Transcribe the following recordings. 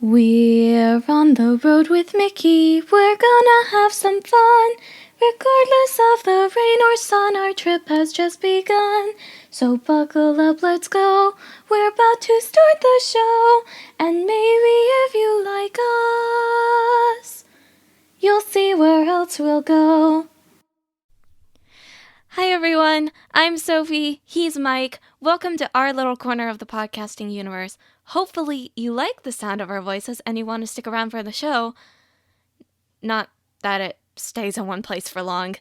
We're on the road with Mickey, we're gonna have some fun. Regardless of the rain or sun, our trip has just begun. So buckle up, let's go, we're about to start the show. And maybe if you like us, you'll see where else we'll go. Hi everyone, I'm Sophie, he's Mike. Welcome to our little corner of the podcasting universe. Hopefully you like the sound of our voices and you want to stick around for the show. Not that it stays in one place for long.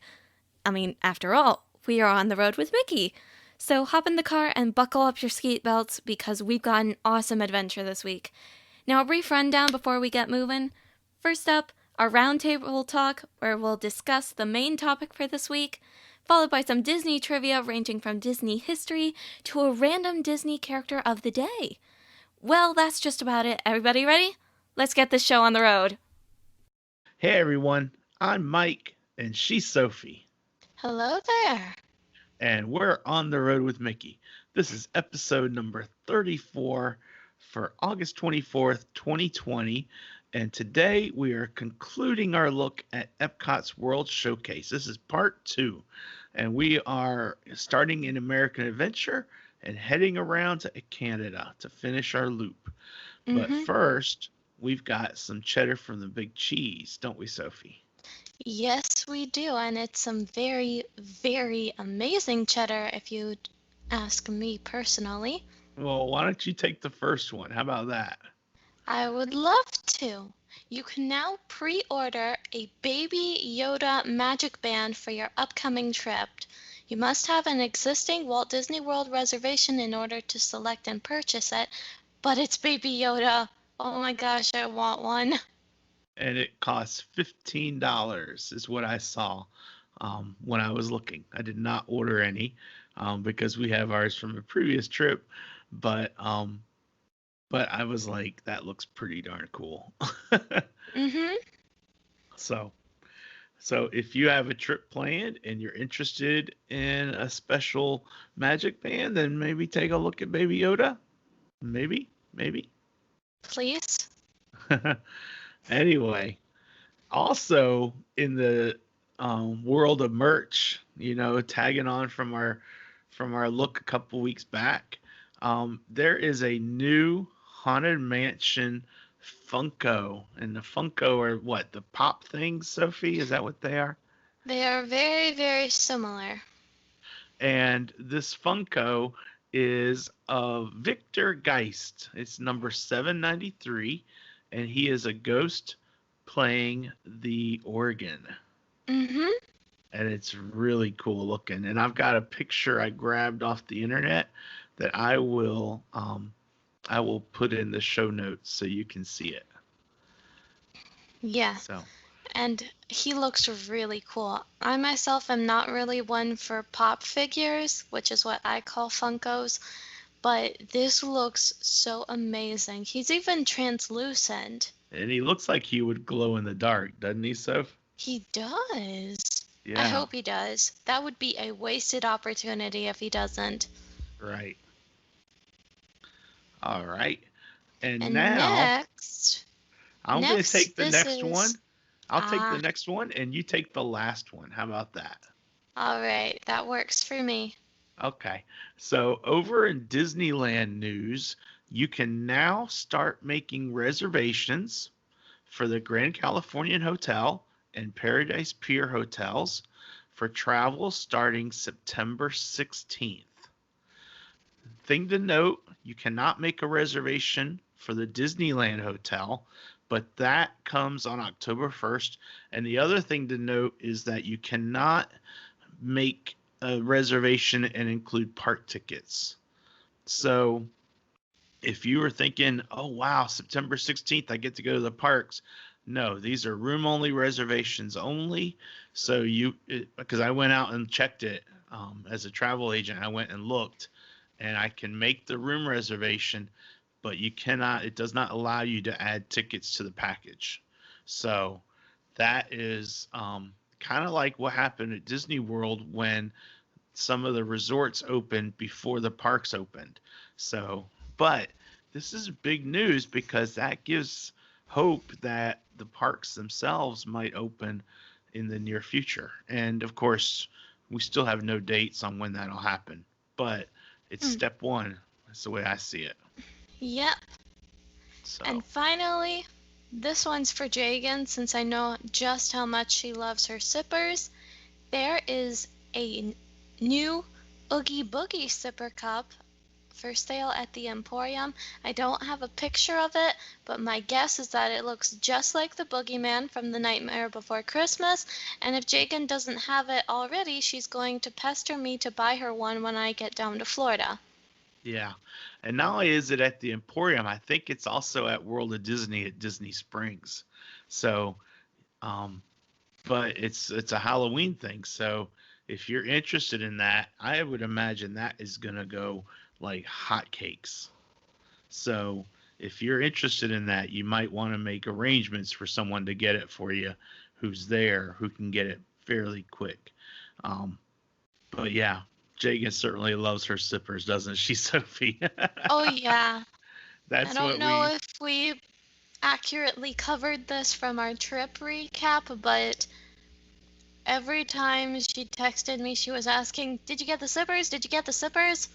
I mean, after all, we are on the road with Mickey. So hop in the car and buckle up your seat belts because we've got an awesome adventure this week. Now a brief rundown before we get moving. First up, our roundtable talk where we'll discuss the main topic for this week, followed by some Disney trivia ranging from Disney history to a random Disney character of the day. Well, that's just about it. Everybody ready? Let's get this show on the road. Hey everyone, I'm Mike and she's Sophie. Hello there. And we're on the road with Mickey. This is episode number 34 for August 24th, 2020. And today we are concluding our look at Epcot's World Showcase. This is part 2. And we are starting in American Adventure and heading around to Canada to finish our loop. But first, we've got some cheddar from the Big Cheese, don't we, Sophie? Yes, we do. And it's some very, very amazing cheddar, if you'd ask me personally. Well, why don't you take the first one? How about that? I would love to. You can now pre-order a Baby Yoda magic band for your upcoming trip. You must have an existing Walt Disney World reservation in order to select and purchase it, but it's Baby Yoda. Oh my gosh, I want one. And it costs $15 is what I saw when I was looking. I did not order any because we have ours from a previous trip, but I was like, that looks pretty darn cool. So if you have a trip planned and you're interested in a special magic band, then maybe take a look at Baby Yoda. Maybe. Please. Anyway, also in the world of merch, tagging on from our look a couple weeks back, there is a new Haunted Mansion Funko, and the Funko are what, the pop things, Sophie? Is that what they are? They are very, very similar. And this Funko is of Victor Geist. It's number 793, and he is a ghost playing the organ. And it's really cool looking. And I've got a picture I grabbed off the internet that I will put in the show notes so you can see it. Yeah. And he looks really cool. I myself am not really one for pop figures, which is what I call Funkos, but this looks so amazing. He's even translucent. And he looks like he would glow in the dark, doesn't he, Soph? He does. Yeah. I hope he does. That would be a wasted opportunity if he doesn't. Right. All right. And now next, I'm going to take the next one. I'll take the Ah. next one and you take the last one. How about that? All right, that works for me. Okay. So over in Disneyland news, you can now start making reservations for the Grand Californian Hotel and Paradise Pier hotels for travel starting September 16th. Thing to note, you cannot make a reservation for the Disneyland Hotel, but that comes on October 1st. And the other thing to note is that you cannot make a reservation and include park tickets. So if you were thinking, oh, wow, September 16th, I get to go to the parks. No, these are room only reservations only. So because I went out and checked it as a travel agent, I went and looked and I can make the room reservation, but it does not allow you to add tickets to the package. So that is kind of like what happened at Disney World when some of the resorts opened before the parks opened. So, but this is big news because that gives hope that the parks themselves might open in the near future. And of course, we still have no dates on when that'll happen, but it's Mm, step one. That's the way I see it. yep. So, And finally, this one's for Jagan since I know just how much she loves her sippers. There is a new Oogie Boogie sipper cup for sale at the Emporium. I don't have a picture of it, but my guess is that it looks just like the Boogeyman from The Nightmare Before Christmas. And if Jagan doesn't have it already, she's going to pester me to buy her one when I get down to Florida. yeah. And not only is it at the Emporium, I think it's also at World of Disney at Disney Springs. So, um, but it's a Halloween thing. So if you're interested in that, I would imagine that is gonna go like hotcakes. So if you're interested in that, you might want to make arrangements for someone to get it for you who's there, who can get it fairly quick. Um, but yeah, Jagan certainly loves her sippers, doesn't she, Sophie? Oh, yeah. I That's don't what know we. if we accurately covered this from our trip recap, but every time she texted me, she was asking, "Did you get the sippers? Did you get the sippers?"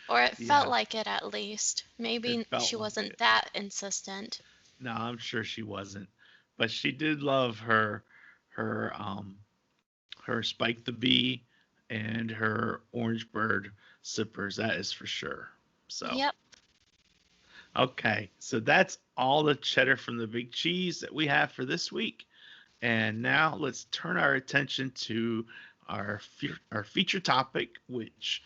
Or it felt Yeah, like it at least. it Maybe felt she like wasn't it. that insistent. No, I'm sure she wasn't, but she did love her her Spike the Bee and her Orange Bird sippers. That is for sure. So. Yep. Okay, so that's all the cheddar from the big cheese that we have for this week. And now let's turn our attention to our feature topic, which,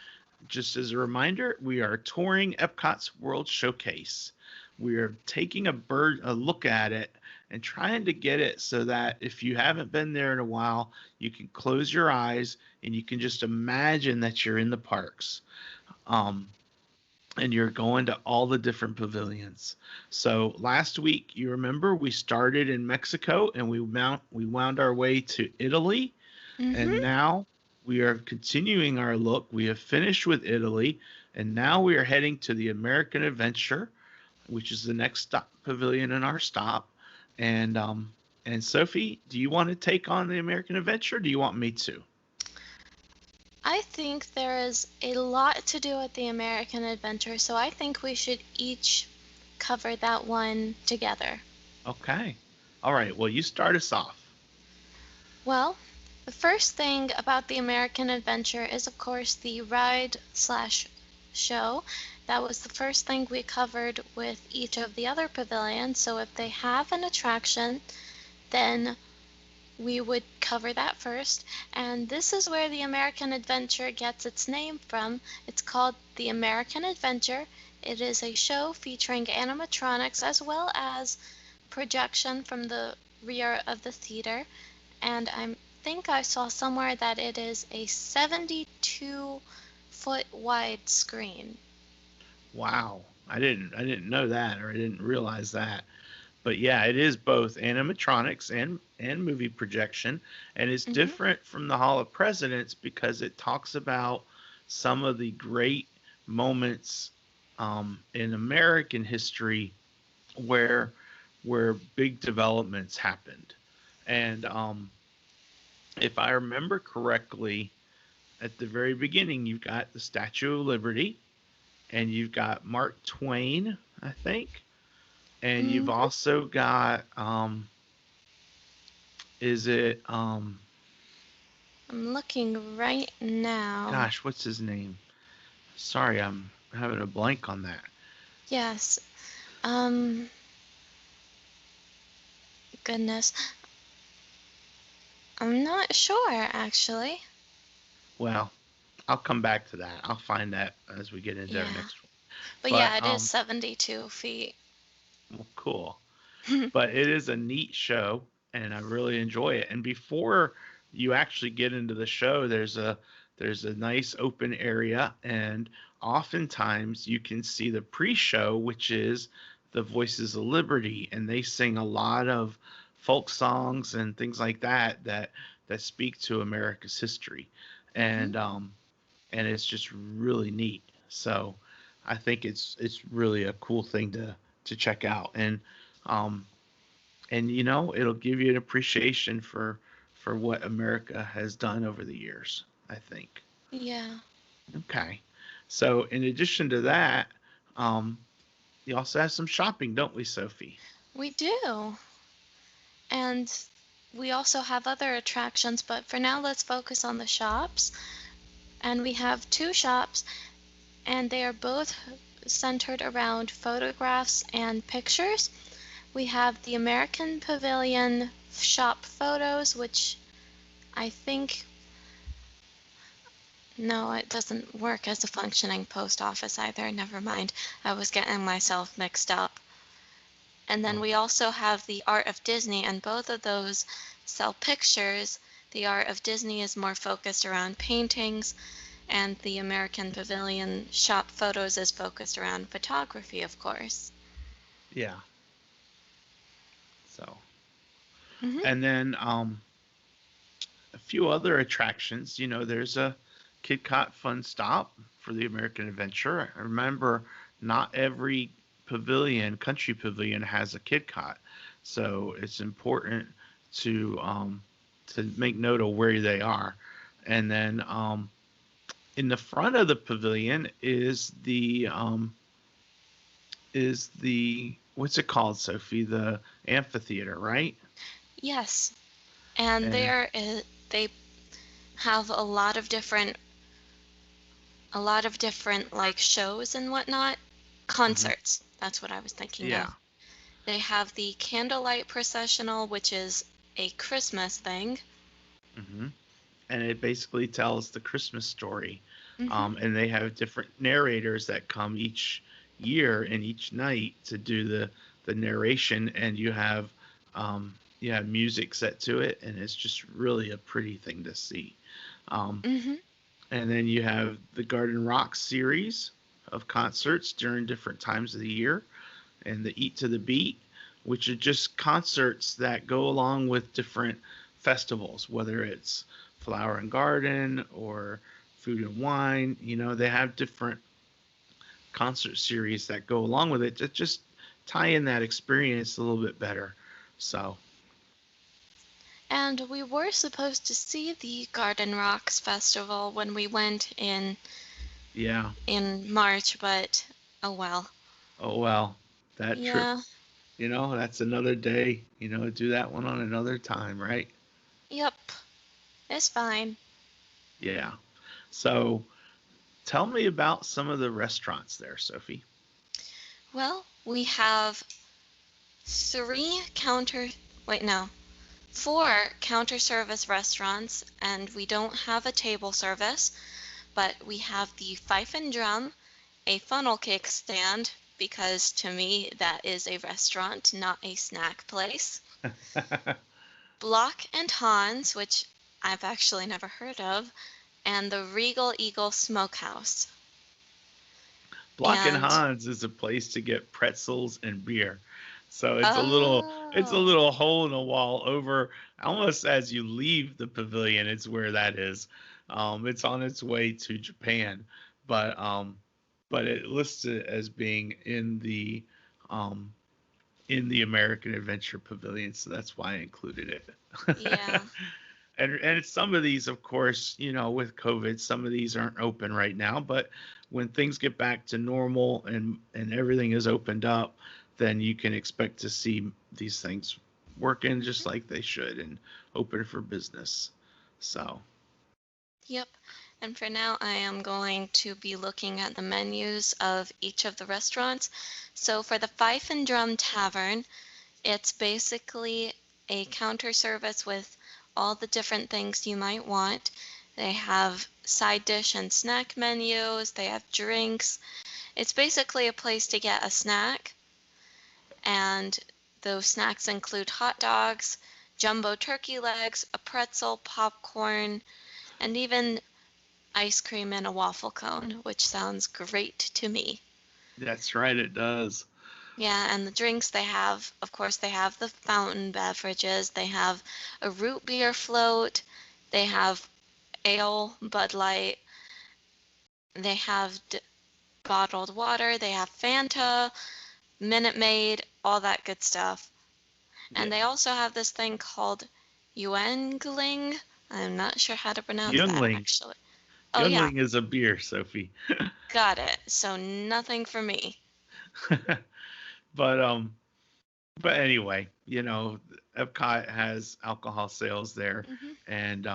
just as a reminder, we are touring Epcot's World Showcase. We are taking a look at it and trying to get it so that if you haven't been there in a while, you can close your eyes and you can just imagine that you're in the parks. Um, and you're going to all the different pavilions. So last week, you remember we started in Mexico and we wound our way to Italy, and Mm-hmm. now we are continuing our look. We have finished with Italy, and now we are heading to the American Adventure, which is the next stop pavilion in our stop. And Sophie, do you want to take on the American Adventure? Or do you want me to? I think there is a lot to do at the American Adventure, so I think we should each cover that one together. Okay. All right. Well, you start us off. Well, the first thing about the American Adventure is, of course, the ride slash show. That was the first thing we covered with each of the other pavilions. So if they have an attraction, then we would cover that first. And this is where the American Adventure gets its name from. It's called the American Adventure. It is a show featuring animatronics as well as projection from the rear of the theater. And I think I saw somewhere that it is a 72-foot wide screen. Wow. I didn't know that, or I didn't realize that. But yeah, it is both animatronics and movie projection, and it's Hmm. different from the Hall of Presidents because it talks about some of the great moments in American history where big developments happened. And if I remember correctly, at the very beginning, you've got the Statue of Liberty, and you've got Mark Twain, I think, and you've Hmm. also got is it I'm looking right now. gosh, what's his name? Sorry, I'm having a blank on that. Yes. Um, Goodness. I'm not sure actually. Well, I'll come back to that. I'll find that as we get into our Yeah. next one. But But yeah, it is 72 feet. well, cool. But it is a neat show, and I really enjoy it. And before you actually get into the show, there's a nice open area, and oftentimes you can see the pre-show, which is the Voices of Liberty, and they sing a lot of folk songs and things like that that speak to America's history, Hmm. and it's just really neat. So I think it's really a cool thing to check out, um, and it'll give you an appreciation for what America has done over the years, I think. Yeah, Okay. So in addition to that, um, you also have some shopping, don't we, Sophie? we do. And we also have other attractions, but for now, let's focus on the shops. And we have two shops, and they are both centered around photographs and pictures. We have the American Pavilion shop photos, which I think, no, it doesn't work as a functioning post office either. Never mind. I was getting myself mixed up. And then Oh, we also have the Art of Disney, and both of those sell pictures. The Art of Disney is more focused around paintings, and the American Pavilion shop photos is focused around photography, of course. yeah. So, Hmm. and then a few other attractions. There's a KidCot Fun Stop for the American Adventure. I remember not every country pavilion has a KidCot, so it's important to um, to make note of where they are. And then in the front of the pavilion is the what's it called, Sophie? The amphitheater, right? Yes, and And they have a lot of different like shows and whatnot. mhm, Concerts, that's what I was thinking yeah. of. They have the candlelight processional, which is a Christmas thing. hmm and it basically tells the Christmas story. Hmm. And they have different narrators that come each year and each night to do the narration, and you have music set to it, and it's just really a pretty thing to see. Um, Hmm. and then you have the Garden Rock series of concerts during different times of the year, and the Eat to the Beat, which are just concerts that go along with different festivals, whether it's Flower and Garden or Food and Wine. They have different concert series that go along with it to just tie in that experience a little bit better. So, And we were supposed to see the Garden Rocks Festival when we went yeah. in March, but oh well. Oh, well, that trip, Yeah. that's another day. Do that one on another time, right? Yep. It's fine. Yeah. So, tell me about some of the restaurants there, Sophie. Well, we have three counter, wait, no, four counter service restaurants, and we don't have a table service, but we have the Fife and Drum, a funnel cake stand, because to me that is a restaurant, not a snack place. Block and Hans, which I've actually never heard of, and the Regal Eagle Smokehouse. Block and And Hans is a place to get pretzels and beer. So it's a oh, little hole in the wall over almost as you leave the pavilion. It's where that is. It's on its way to Japan, but it lists it as being um, in the American Adventure Pavilion, so that's why I included it. yeah. And some of these, of course, with COVID, some of these aren't open right now, but when things get back to normal and everything is opened up, then you can expect to see these things working just like they should and open for business. So, Yep. And for now, I am going to be looking at the menus of each of the restaurants. So for the Fife and Drum Tavern, it's basically a counter service with all the different things you might want. They have side dish and snack menus, they have drinks. It's basically a place to get a snack, and those snacks include hot dogs, jumbo turkey legs, a pretzel, popcorn, and even ice cream in a waffle cone, which sounds great to me. that's right, it does. Yeah, and the drinks they have, of course, they have the fountain beverages. They have a root beer float. They have ale, Bud Light. They have bottled water. They have Fanta, Minute Maid, all that good stuff. And they also have this thing called Yuengling. I'm not sure how to pronounce that, Youngling. actually. Oh, yeah, Youngling is a beer, Sophie. got it. So nothing for me. But anyway, Epcot has alcohol sales there, Hmm. and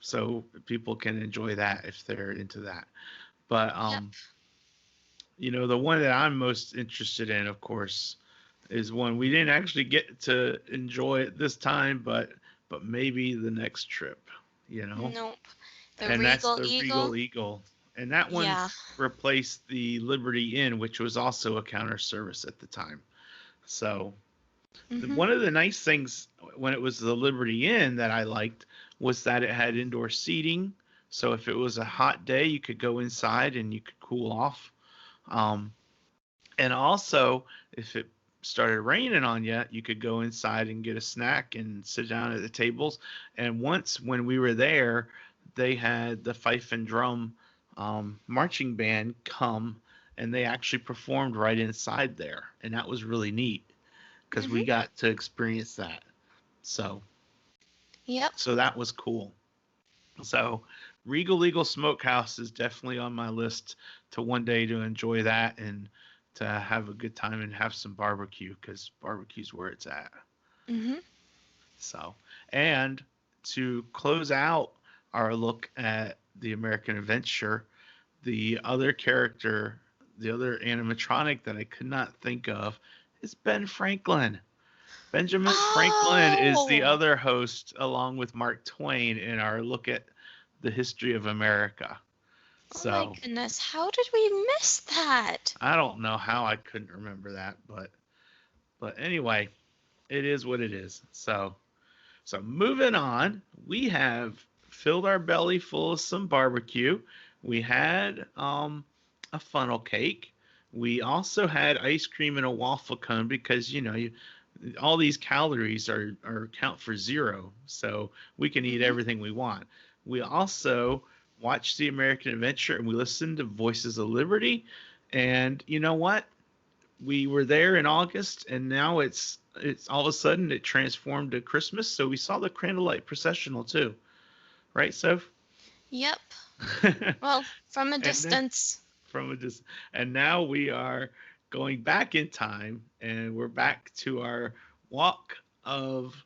so people can enjoy that if they're into that. But Yep. the one that I'm most interested in, of course, is one we didn't actually get to enjoy it this time, but maybe the next trip, you know, Nope. The and that's Regal the Eagle. Regal Eagle, and that one Yeah. replaced the Liberty Inn, which was also a counter service at the time. So Hmm. one of the nice things when it was the Liberty Inn that I liked was that it had indoor seating. So if it was a hot day, you could go inside and you could cool off. Um, and also, if it started raining on you, you could go inside and get a snack and sit down at the tables. And once when we were there, they had the fife and drum marching band come and they actually performed right inside there. And that was really neat because Hmm. we got to experience that. So, Yep. so that was cool. So, Regal Eagle Smokehouse is definitely on my list to one day to enjoy that and to have a good time and have some barbecue because barbecue's where it's at. Hmm. So, and to close out our look at the American Adventure, the other character, the other animatronic that I could not think of is Ben Franklin. Benjamin Franklin is the Oh, other host, along with Mark Twain, in our look at the history of America. oh my So goodness. How did we miss that? I don't know how I couldn't remember that, but anyway, it is what it is. So moving on, we have filled our belly full of some barbecue. We had a funnel cake. We also had ice cream and a waffle cone because all these calories are count for zero, so we can eat Hmm. everything we want. We also watched the American Adventure and we listened to Voices of Liberty. And you know what? We were there in August, and now it's all of a sudden it transformed to Christmas. So we saw the candlelight processional too, right, Soph? Yep. Well, from a and then distance. from a dis- and now we are going back in time, and we're back to our walk of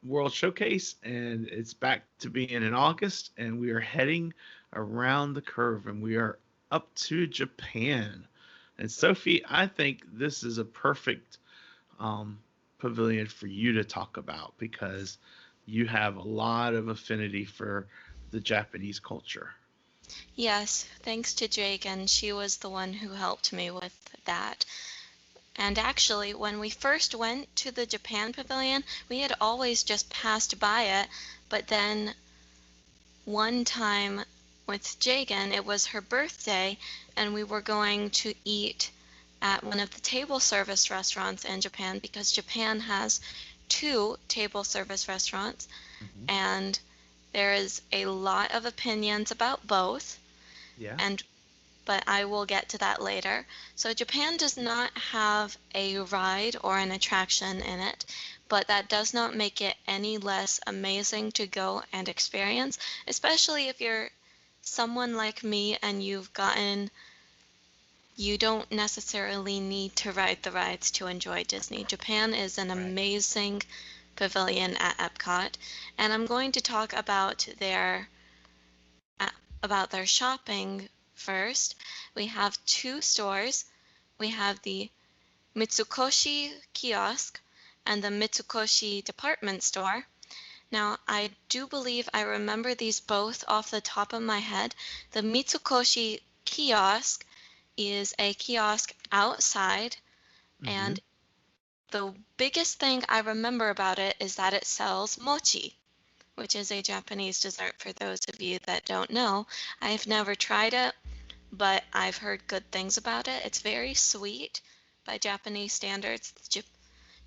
World Showcase, and it's back to being in August, and we are heading around the curve, and we are up to Japan. And Sophie, I think this is a perfect um, pavilion for you to talk about because you have a lot of affinity for the Japanese culture. Yes, thanks to Jake, and she was the one who helped me with that. And actually, when we first went to the Japan Pavilion, we had always just passed by it, but then one time with Jagan, it was her birthday, and we were going to eat at one of the table service restaurants in Japan because Japan has two table service restaurants, Hmm. and there is a lot of opinions about both, Yeah. and but I will get to that later. So Japan does not have a ride or an attraction in it, but that does not make it any less amazing to go and experience, especially if you're someone like me and you don't necessarily need to ride the rides to enjoy Disney. Japan is an Right. amazing pavilion at Epcot, and I'm going to talk uh, about their shopping first. We have two stores. We have the Mitsukoshi kiosk and the Mitsukoshi department store. Now, I do believe I remember these both off the top of my head. The Mitsukoshi kiosk is a kiosk outside, Hmm. and the biggest thing I remember about it is that it sells mochi, which is a Japanese dessert for those of you that don't know. I've never tried it, but I've heard good things about it. It's very sweet by Japanese standards.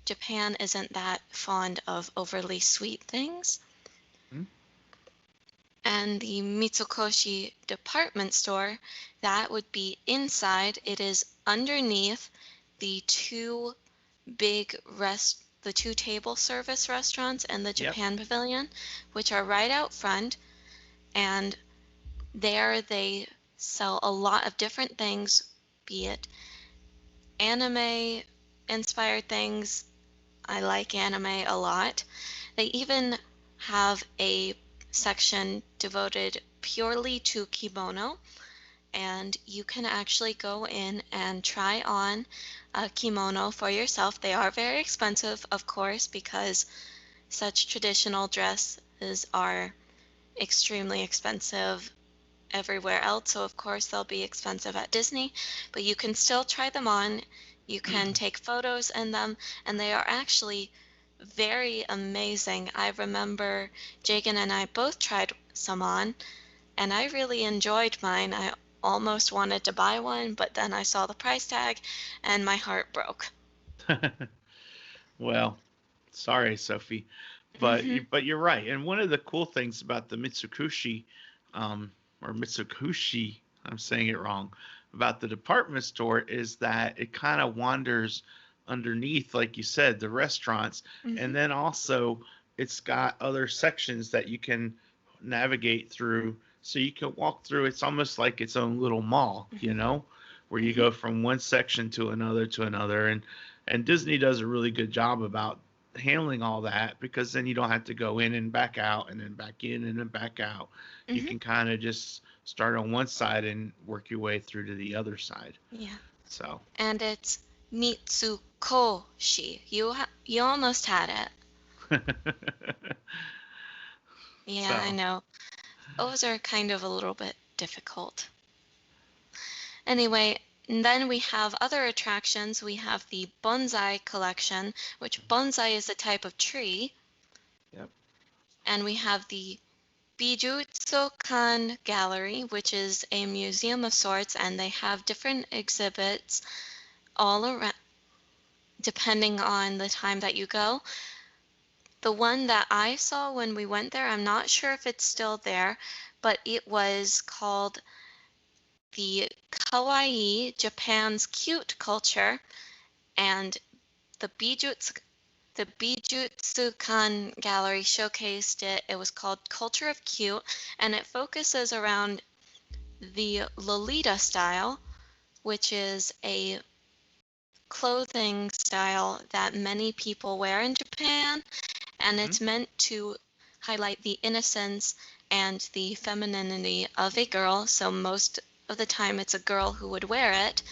Japan isn't that fond of overly sweet things. And the Mitsukoshi department store, that would be inside. It is underneath the two the two table service restaurants and the Yep. Japan Pavilion, which are right out front. And there they sell a lot of different things, be it anime inspired things. I like anime a lot. They even have a section devoted purely to kimono, and you can actually go in and try on a kimono for yourself. They are very expensive, of course, because such traditional dresses are extremely expensive everywhere else, so of course they'll be expensive at Disney, but you can still try them on. You can take photos in them, and they are actually very amazing. I remember Jagan and I both tried some on, and I really enjoyed mine. I almost wanted to buy one, but then I saw the price tag and my heart broke. Well, sorry, Sophie, but Hmm. you're right. And one of the cool things about the or Mitsukushi, I'm saying it wrong, about the department store is that it kind of wanders underneath, like you said, the restaurants, Hmm. and then also it's got other sections that you can navigate through. So you can walk through. It's almost like its own little mall, where you Hmm. go from one section to another, and Disney does a really good job about handling all that because then you don't have to go in and back out and then back in and then back out. You Hmm. can kind of just start on one side and work your way through to the other side. Yeah. So, And it's Mitsukoshi. You almost had it. Yeah, I so know. Those are kind of a little bit difficult. Anyway, and then we have other attractions. We have the Bonsai Collection, which bonsai is a type of tree, yep. and we have the Bijutsukan Gallery, which is a museum of sorts, and they have different exhibits all around depending on the time that you go. The one that I saw when we went there, I'm not sure if it's still there, but it was called the Kawaii Japan's Cute Culture, and the Bijutsukan Gallery showcased it. It was called Culture of Cute, and it focuses around the Lolita style, which is a clothing style that many people wear in Japan, and Hmm. it's meant to highlight the innocence and the femininity of a girl. So most of the time it's a girl who would wear it,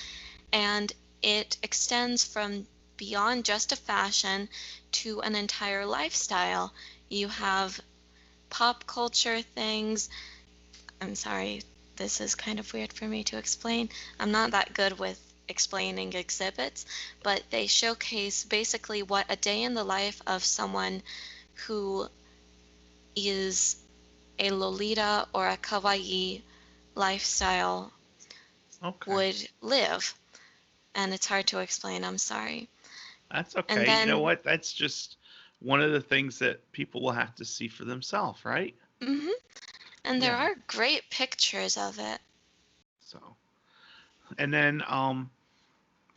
and it extends from beyond just a fashion to an entire lifestyle. You have pop culture things. I'm sorry, this is kind of weird for me to explain. I'm not that good with explaining exhibits, but they showcase basically what a day in the life of someone who is a Lolita or a Kawaii lifestyle Okay. would live. And it's hard to explain, I'm sorry. That's And okay. You know then, what? That's just one of the things that people will have to see for themselves, right? mhm, and there Yeah. are great pictures of it. So, and then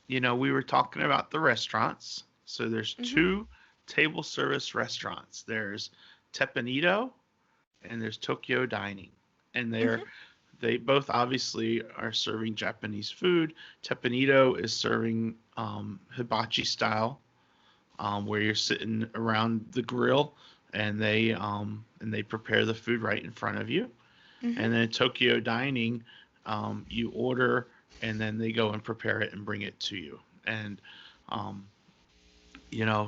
we were talking about the restaurants. So there's Hmm. two table service restaurants. There's Teppanyaki and there's Tokyo Dining. And Hmm. they both obviously are serving Japanese food. Teppanyaki is serving hibachi style, where you're sitting around the grill and they prepare the food right in front of you. Hmm. And then Tokyo Dining, you order and then they go and prepare it and bring it to you. And um,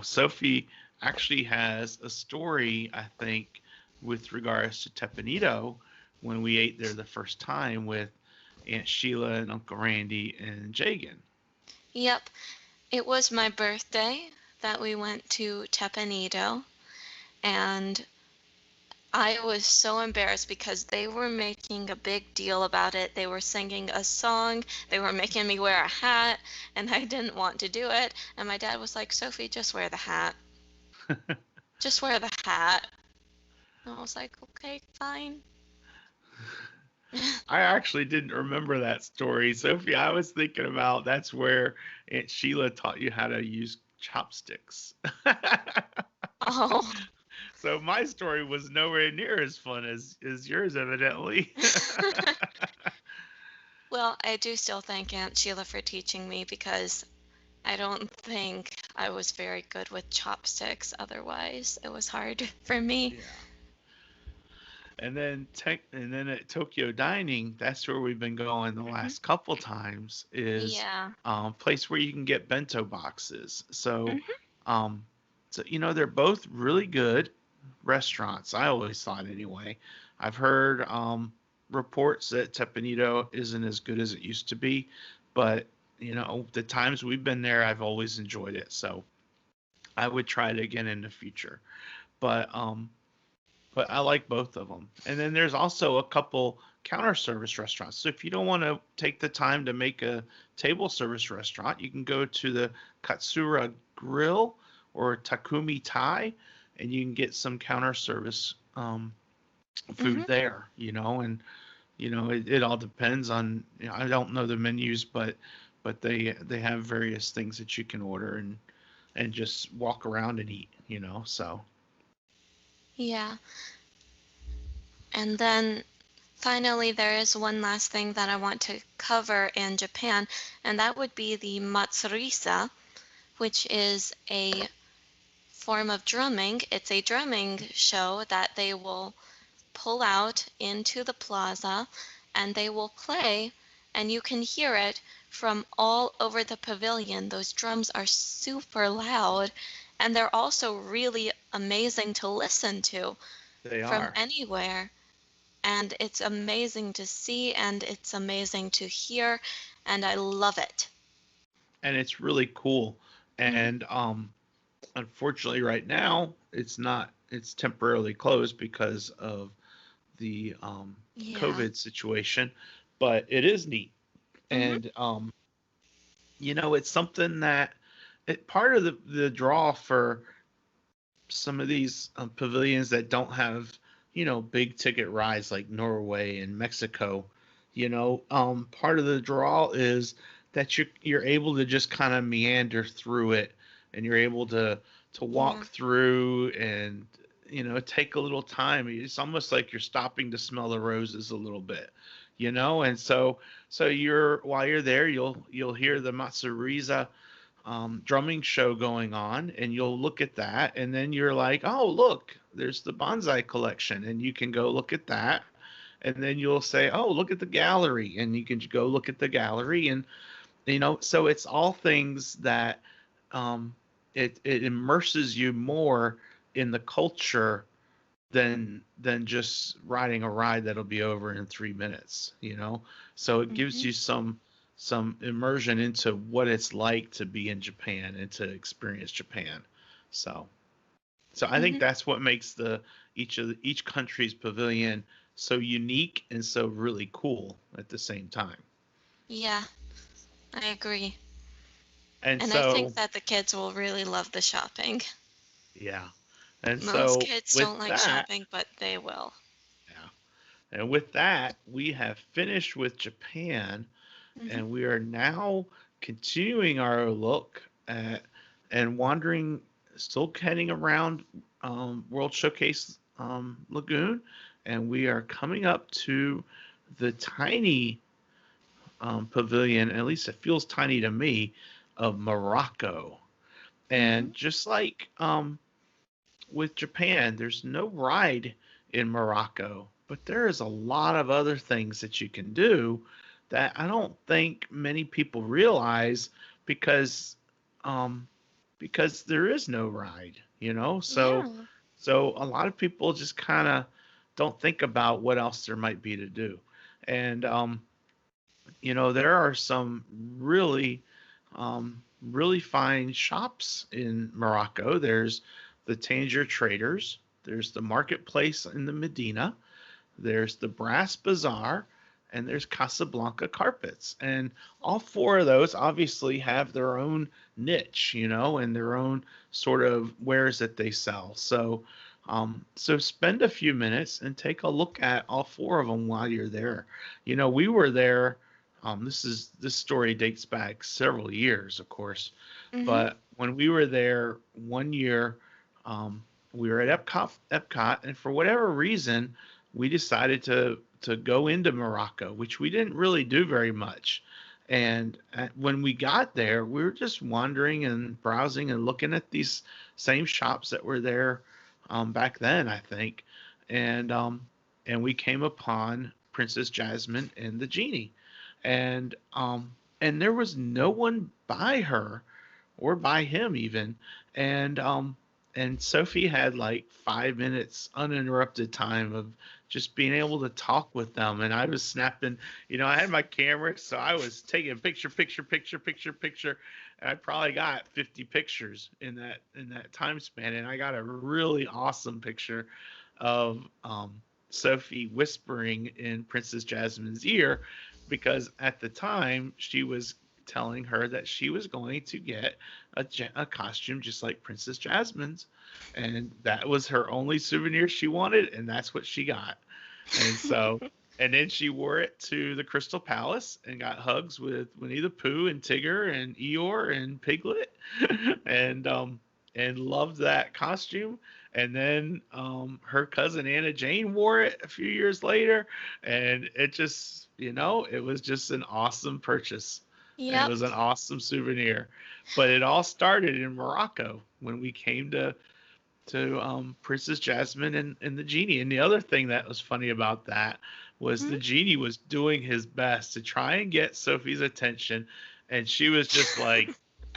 Sophie actually has a story, I think, with regards to Tepanito when we ate there the first time with Aunt Sheila and Uncle Randy and Jagan. Yep, it was my birthday that we went to Tepanito, and I was so embarrassed because they were making a big deal about it. They were singing a song, they were making me wear a hat, and I didn't want to do it. And my dad was like, Sophie, just wear the hat. Just wear the hat. And I was like, okay, fine. I actually didn't remember that story, Sophie. I was thinking about that's where Aunt Sheila taught you how to use chopsticks. Oh. So my story was nowhere near as fun as yours, evidently. Well, I do still thank Aunt Sheila for teaching me because I don't think I was very good with chopsticks otherwise. It was hard for me. Yeah. And then at Tokyo Dining, that's where we've been going the Hmm. last couple times is Yeah. place where you can get bento boxes. Hmm. Um, so they're both really good restaurants. I always thought anyway. I've heard reports that Tepanito isn't as good as it used to be, but the times we've been there, I've always enjoyed it. So I would try it again in the future. But I like both of them. And then there's also a couple counter service restaurants. So if you don't want to take the time to make a table service restaurant, you can go to the Katsura Grill or Takumi Thai, and you can get some counter service food Hmm. there. And it all depends on. I don't know the menus, but they have various things that you can order and just walk around and eat. So Yeah. And then finally, there is one last thing that I want to cover in Japan, and that would be the Matsurisa, which is a form of drumming. It's a drumming show that they will pull out into the plaza and they will play, and you can hear it from all over the pavilion. Those drums are super loud, and they're also really amazing to listen to they from are. anywhere. And it's amazing to see and it's amazing to hear, and I love it. And it's really cool. Hmm. And unfortunately, right now it's not. It's temporarily closed because of the Yeah. COVID situation, but it is neat. Hmm. And it's something that part of the draw for some of these pavilions that don't have big ticket rides like Norway and Mexico. Part of the draw is that you're able to just kind of meander through it, and you're able to Yeah. walk through and take a little time. It's almost like you're stopping to smell the roses a little bit. And so you're while you're there, you'll hear the Matsurisa drumming show going on, and you'll look at that, and then you're like, oh, look, there's the Bonsai Collection, and you can go look at that, and then you'll say, oh, look at the gallery, and you can go look at the gallery, and so it's all things that um, it immerses you more in the culture than just riding a ride that'll be over in 3 minutes. So it gives Hmm. you some immersion into what it's like to be in Japan and to experience Japan. So so I think Hmm. that's what makes each country's pavilion so unique and so really cool at the same time. Yeah, I agree. And And I think so that the kids will really love the shopping. yeah. And Most so kids with don't like that, shopping, but they will. yeah. And with that, we have finished with Japan, Hmm. and we are now continuing our look at and wandering, still heading around World Showcase Lagoon, and we are coming up to the tiny pavilion, at least it feels tiny to me, of Morocco. Hmm. And just like with Japan, there's no ride in Morocco, but there is a lot of other things that you can do that I don't think many people realize because um, because there is no ride. Yeah. So a lot of people just kind of don't think about what else there might be to do. And there are some really fine shops in Morocco. There's the Tangier Traders. There's the Marketplace in the Medina. There's the Brass Bazaar, and there's Casablanca Carpets. And all four of those obviously have their own niche, and their own sort of wares that they sell. So spend a few minutes and take a look at all four of them while you're there. We were there. This story dates back several years, of course, Mm-hmm. but when we were there one year, um, we were at Epcot, and for whatever reason, we decided to go into Morocco, which we didn't really do very much. And when we got there, we were just wandering and browsing and looking at these same shops that were there back then, I think, and we came upon Princess Jasmine and the genie, and and there was no one by her or by him even, and Sophie had like 5 minutes uninterrupted time of just being able to talk with them, and I was snapping. I had my camera, so I was taking picture, and I probably got 50 pictures in that time span, and I got a really awesome picture of Sophie whispering in Princess Jasmine's ear, because at the time she was telling her that she was going to get a costume just like Princess Jasmine's, and that was her only souvenir she wanted, and that's what she got. And so, and then she wore it to the Crystal Palace and got hugs with Winnie the Pooh and Tigger and Eeyore and Piglet, and loved that costume. And then her cousin Anna Jane wore it a few years later, and it was just an awesome purchase, and it Yep. was an awesome souvenir. But it all started in Morocco when we came to Princess Jasmine and the genie. And the other thing that was funny about that was Hmm? the genie was doing his best to try and get Sophie's attention, and she was just like,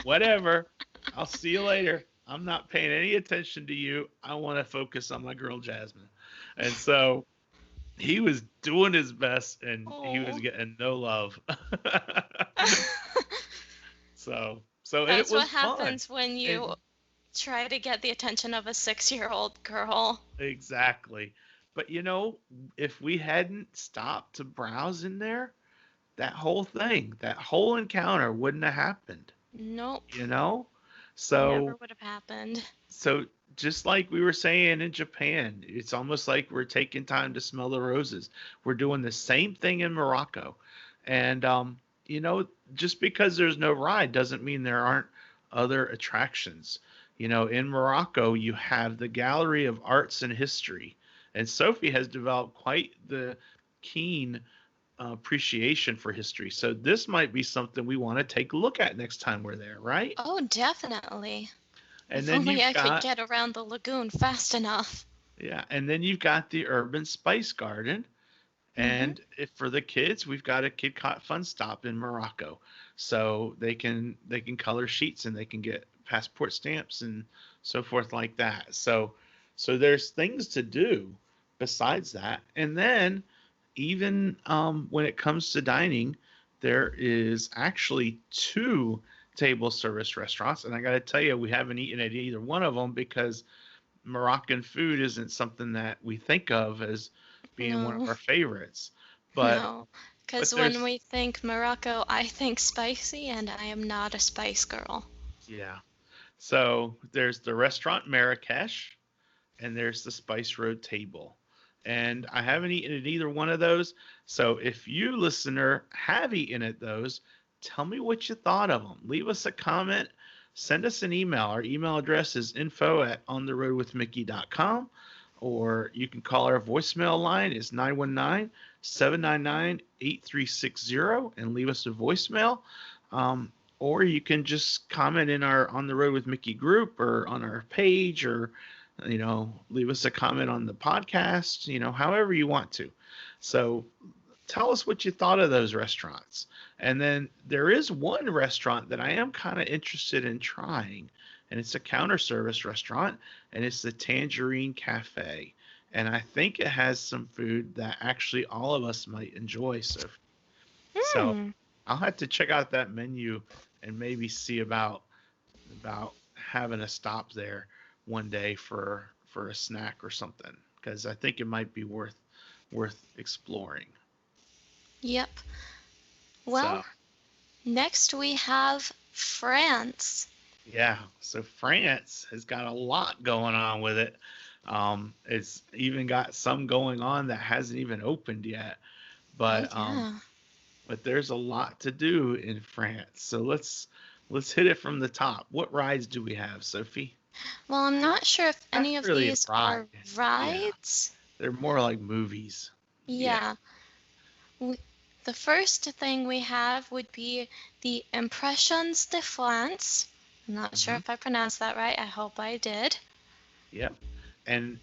"Whatever, I'll see you later. I'm not paying any attention to you. I want to focus on my girl Jasmine." And so he was doing his best, and he was Oh. getting no love. So it That's what was fun. happens when you And try to get the attention of a 6-year-old girl. exactly. But if we hadn't stopped to browse in there, that whole encounter wouldn't have happened, Nope. you know? Never So would have happened. so just like we were saying in Japan, it's almost like we're taking time to smell the roses. We're doing the same thing in Morocco. And you know, just because there's no ride doesn't mean there aren't other attractions. In Morocco, you have the Gallery of Arts and History. And Sophie has developed quite the keen appreciation for history. So this might be something we want to take a look at next time we're there, right? Oh, definitely. And If then only you've I could got get around the lagoon fast enough. Yeah, and then you've got the Urban Spice Garden, Mm-hmm. and if for the kids, we've got a Kid Caught Fun Stop in Morocco, so they can color sheets and they can get passport stamps and so forth like that. So there's things to do besides that, and then even when it comes to dining, there is actually two table service restaurants, and I got to tell you, we haven't eaten at either one of them because Moroccan food isn't something that we think of as being one of No, our favorites. But no. but Because when there's we think Morocco, I think spicy, and I am not a spice girl. yeah. So there's the restaurant Marrakesh and there's the Spice Road Table. And I haven't eaten at either one of those. So if you listener have eaten at those, tell me what you thought of them. Leave us a comment. Send us an email. Our email address is info@ontheroadwithmickey.com, or you can call our voicemail line is 919-799-8360 and leave us a voicemail. Or you can just comment in our On the Road with Mickey group or on our page, or leave us a comment on the podcast, however you want to. So tell us what you thought of those restaurants. And then there is one restaurant that I am kind of interested in trying, and it's a counter service restaurant, and it's the Tangerine Cafe. And I think it has some food that actually all of us might enjoy. So Hmm. I'll have to check out that menu and maybe see about having a stop there one day for a snack or something, because I think it might be worth exploring. Yep. Well, So next we have France. yeah, so France has got a lot going on with it. It's even got some going on that hasn't even opened yet. Oh, But yeah. there's a lot to do in France. So let's hit it from the top. What rides do we have, Sophie? Well, I'm not sure if Not any of really a these ride. are Yeah, rides. they're more like movies. Yeah. Yeah. We, the first thing we have would be the Impressions de France. I'm not sure Hmm. if I pronounced that right. I hope I did. Yep. And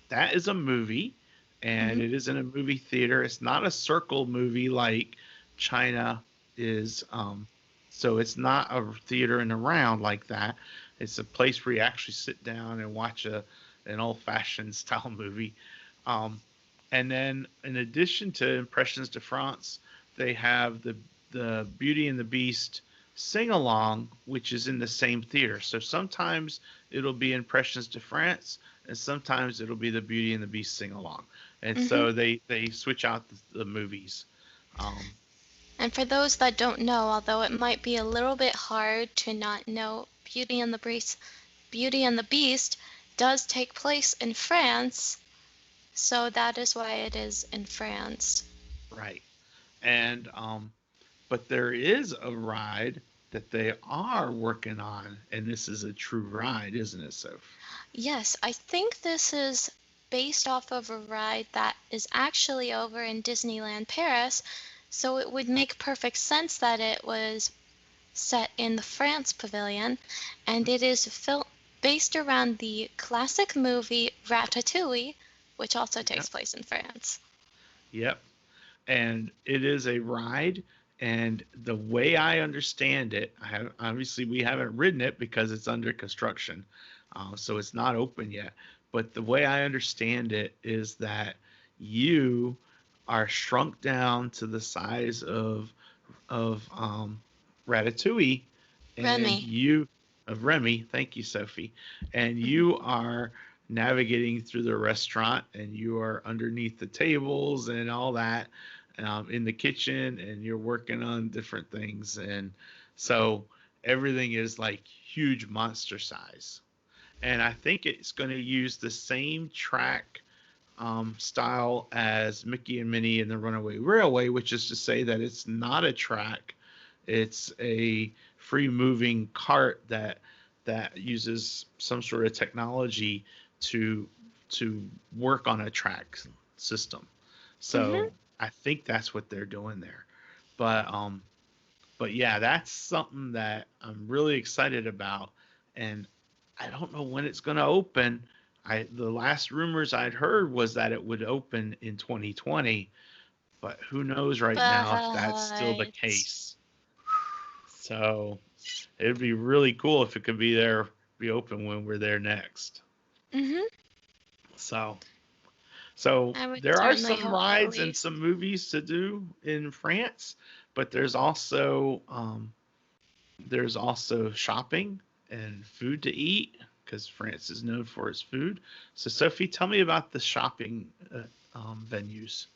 that is a movie, and Hmm. it is in a movie theater. It's not a circle movie like China is. So it's not a theater in a round like that. It's a place where you actually sit down and watch an old-fashioned style movie. Um, and then in addition to Impressions de France, they have the Beauty and the Beast sing along, which is in the same theater. So sometimes it'll be Impressions de France, and sometimes it'll be the Beauty and the Beast sing along. And Hmm. so they switch out the movies. Um, And for those that don't know, although it might be a little bit hard to not know, Beauty and the Beast does take place in France, so that is why it is in France. right. And but there is a ride that they are working on, and this is a true ride, isn't it, Soph? Yes, I think this is based off of a ride that is actually over in Disneyland Paris, so it would make perfect sense that it was set in the France Pavilion, and it is based around the classic movie Ratatouille, which also takes Yep. place in France. Yep. And it is a ride. And the way I understand it, obviously we haven't ridden it because it's under construction, so it's not open yet. But the way I understand it is that you are shrunk down to the size of Ratatouille, and Remy. you of Remy. Thank you, Sophie. And Hmm. you are navigating through the restaurant, and you are underneath the tables and all that, in the kitchen, and you're working on different things, and so everything is like huge monster size. And I think it's going to use the same track style as Mickey and Minnie and the Runaway Railway, which is to say that it's not a track, it's a free moving cart that uses some sort of technology to to work on a track system. Hmm. So I think that's what they're doing there. But but yeah, that's something that I'm really excited about, and I don't know when it's going to open. The last rumors I'd heard was that it would open in 2020, but who knows right now if that's still the But case. So it'd be really cool if it could be open when we're there next. hmm So so I would there are certainly some hope at rides and least. some movies to do in France, but there's also shopping and food to eat because France is known for its food. So, Sophie, tell me about the shopping venues.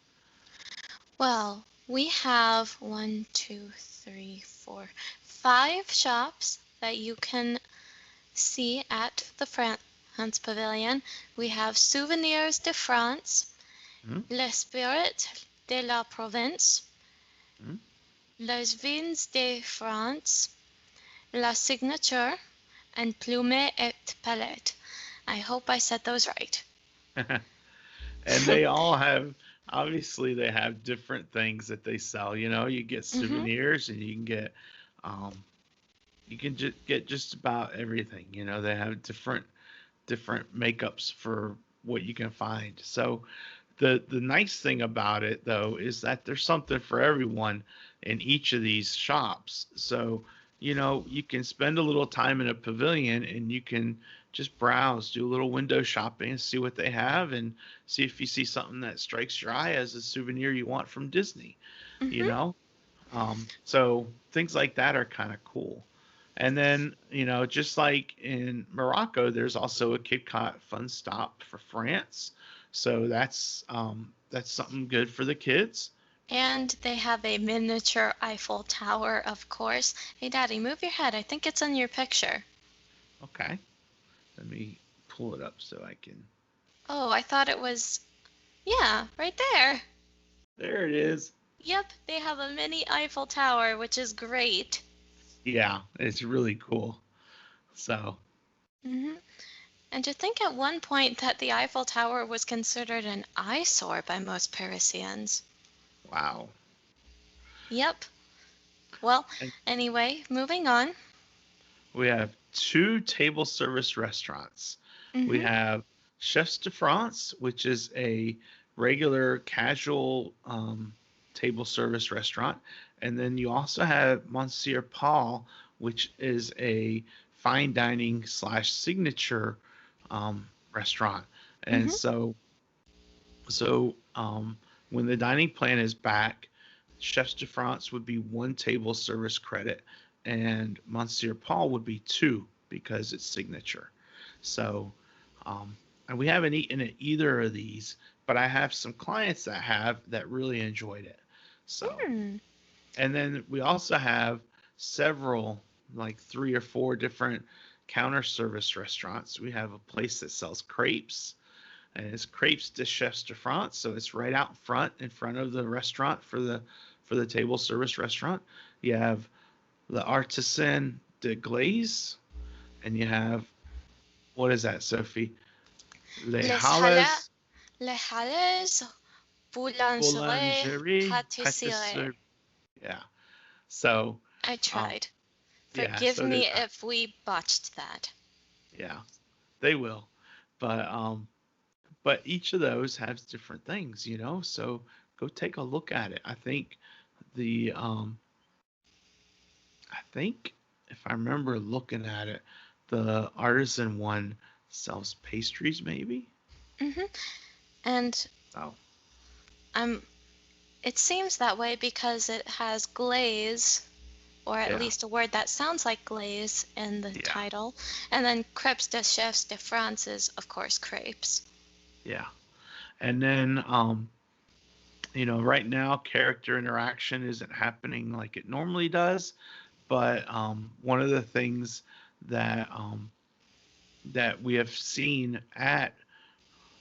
Well, we have one, two, three, four, five shops that you can see at the France Pavilion. We have Souvenirs de France, Hmm. L'Esprit de la Province, Hmm. Les Vins de France, La Signature, and Plume et Palette. I hope I said those right. And they all have, obviously, they have different things that they sell. You get Hmm. souvenirs, and um, you can get just about everything. They have different makeups for what you can find. So the nice thing about it though is that there's something for everyone in each of these shops. So you can spend a little time in a pavilion, and you can just browse, do a little window shopping, and see what they have, and see if you see something that strikes your eye as a souvenir you want from Disney. you Hmm. know so things like that are kind of cool. And then, just like in Morocco, there's also a KitKat Fun Stop for France. So that's something good for the kids. And they have a miniature Eiffel Tower, of course. Hey, Daddy, move your head. I think it's in your picture. Okay, let me pull it up so I can. Oh, I thought it was, yeah, right there. There it is. Yep, they have a mini Eiffel Tower, which is great. Yeah, it's really cool. So, hmm And to think at one point that the Eiffel Tower was considered an eyesore by most Parisians. wow. Yep. Well, And anyway, moving on. we have two table service restaurants. We hmm have Chefs de France, which is a regular casual table service restaurant. And then you also have Monsieur Paul, which is a fine dining slash signature restaurant. And hmm so when the dining plan is back, Chefs de France would be one table service credit, and Monsieur Paul would be two because it's signature. So, and we haven't eaten at either of these, but I have some clients that have that really enjoyed it. So, Hmm. and then we also have several, like three or four different counter service restaurants. We have a place that sells crepes, and it's crepes de chefs de France, so it's right out front in front of the restaurant for the table service restaurant. You have the artisan de glace, and you have, what is that, Sophie? Les Les Halles, Halles Les Halles Boulangerie Boulangerie Pâtisserie. Patisserie. Yeah. So, I um, tried. yeah. Forgive So me there's if we botched that. yeah, they will, but each of those has different things, you know. So go take a look at it. The I think if I remember looking at it, the artisan one sells pastries, maybe. hmm And Oh, um, it seems that way because it has glaze, or at yeah, least a word that sounds like glaze in the yeah, title. And then crepes de chefs de France is, of course, crepes. yeah. And then, right now, character interaction isn't happening like it normally does. But one of the things that that we have seen at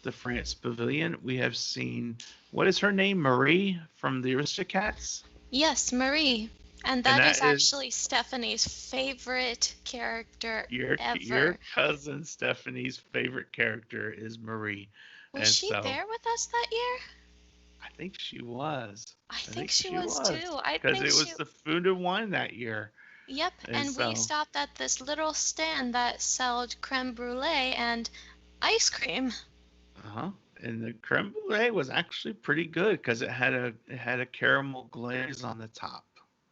the France Pavilion, we have seen, what is her name? Marie from the Aristocats, Yes, Marie. And and that that is is actually Stephanie's favorite character your ever. cousin Stephanie's favorite character is Marie, Was and she so there with us that year? I think she was. I I think think she she was was too. I because think it she. was the Food and Wine that year, Yep, and and we so stopped at this little stand that sold creme brulee and ice cream. uh-huh. And the creme brulee was actually pretty good because it had a caramel glaze on the top,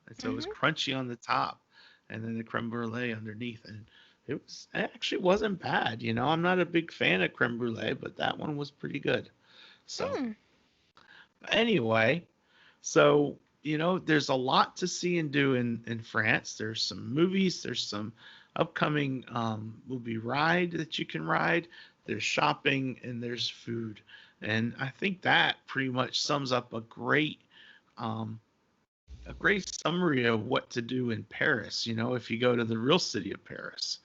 and so it was hmm crunchy on the top, and then the creme brulee underneath, and it actually wasn't bad. I'm not a big fan of creme brulee, but that one was pretty good. So Hmm. anyway, so there's a lot to see and do in France. There's some movies. There's some upcoming movie ride that you can ride. There's shopping and there's food, and I think that pretty much sums up um, a great summary of what to do in Paris. If you go to the real city of Paris.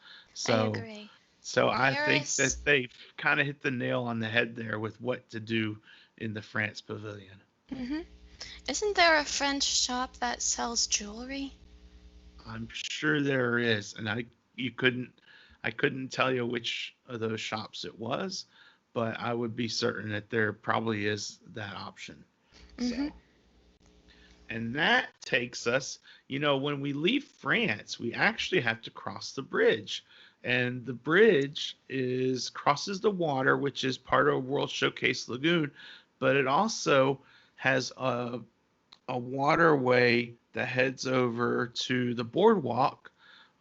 I So agree. so I think Paris. that they've kind of hit the nail on the head there with what to do in the France Pavilion. hmm Isn't there a French shop that sells jewelry? I'm sure there is, and you couldn't I couldn't tell you which of those shops it was, but I would be certain that there probably is that option. hmm So, and that takes us, when we leave France, we actually have to cross the bridge. And the bridge is crosses the water, which is part of World Showcase Lagoon, but it also has a waterway that heads over to the boardwalk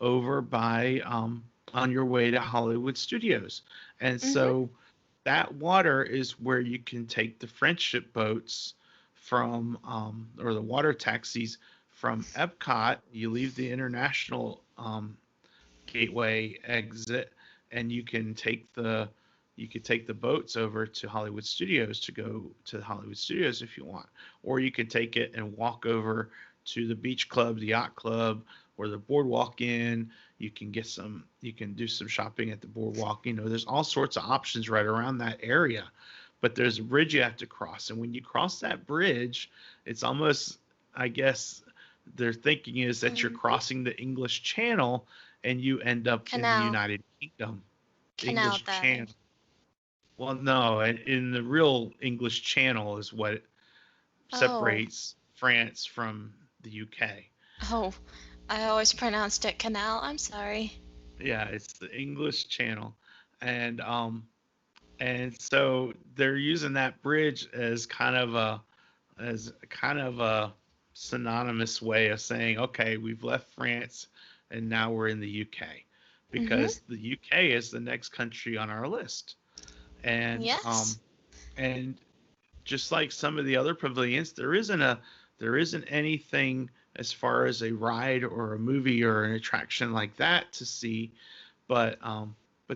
over by on your way to Hollywood Studios. And hmm so that water is where you can take the friendship boats from or the water taxis from Epcot. You leave the international gateway exit, and you could take the boats over to Hollywood Studios to go to the Hollywood Studios if you want, or you could take it and walk over to the beach club, the yacht club, or the boardwalk inn. You can do some shopping at the boardwalk. There's all sorts of options right around that area. But there's a bridge you have to cross. And when you cross that bridge, it's almost, I guess, their thinking is that you're Hmm. crossing the English Channel and you end up in the Canal. United Kingdom. Canal, English darling. Channel. Well, no, in the real English Channel is what Oh, separates France from the UK. oh, I always pronounced it canal. I'm sorry. Yeah, it's the English Channel, and so they're using that bridge as kind of a synonymous way of saying, okay, we've left France and now we're in the UK, Hmm. because the UK is the next country on our list, and Yes. and just like some of the other pavilions, there isn't anything as far as a ride or a movie or an attraction like that to see, but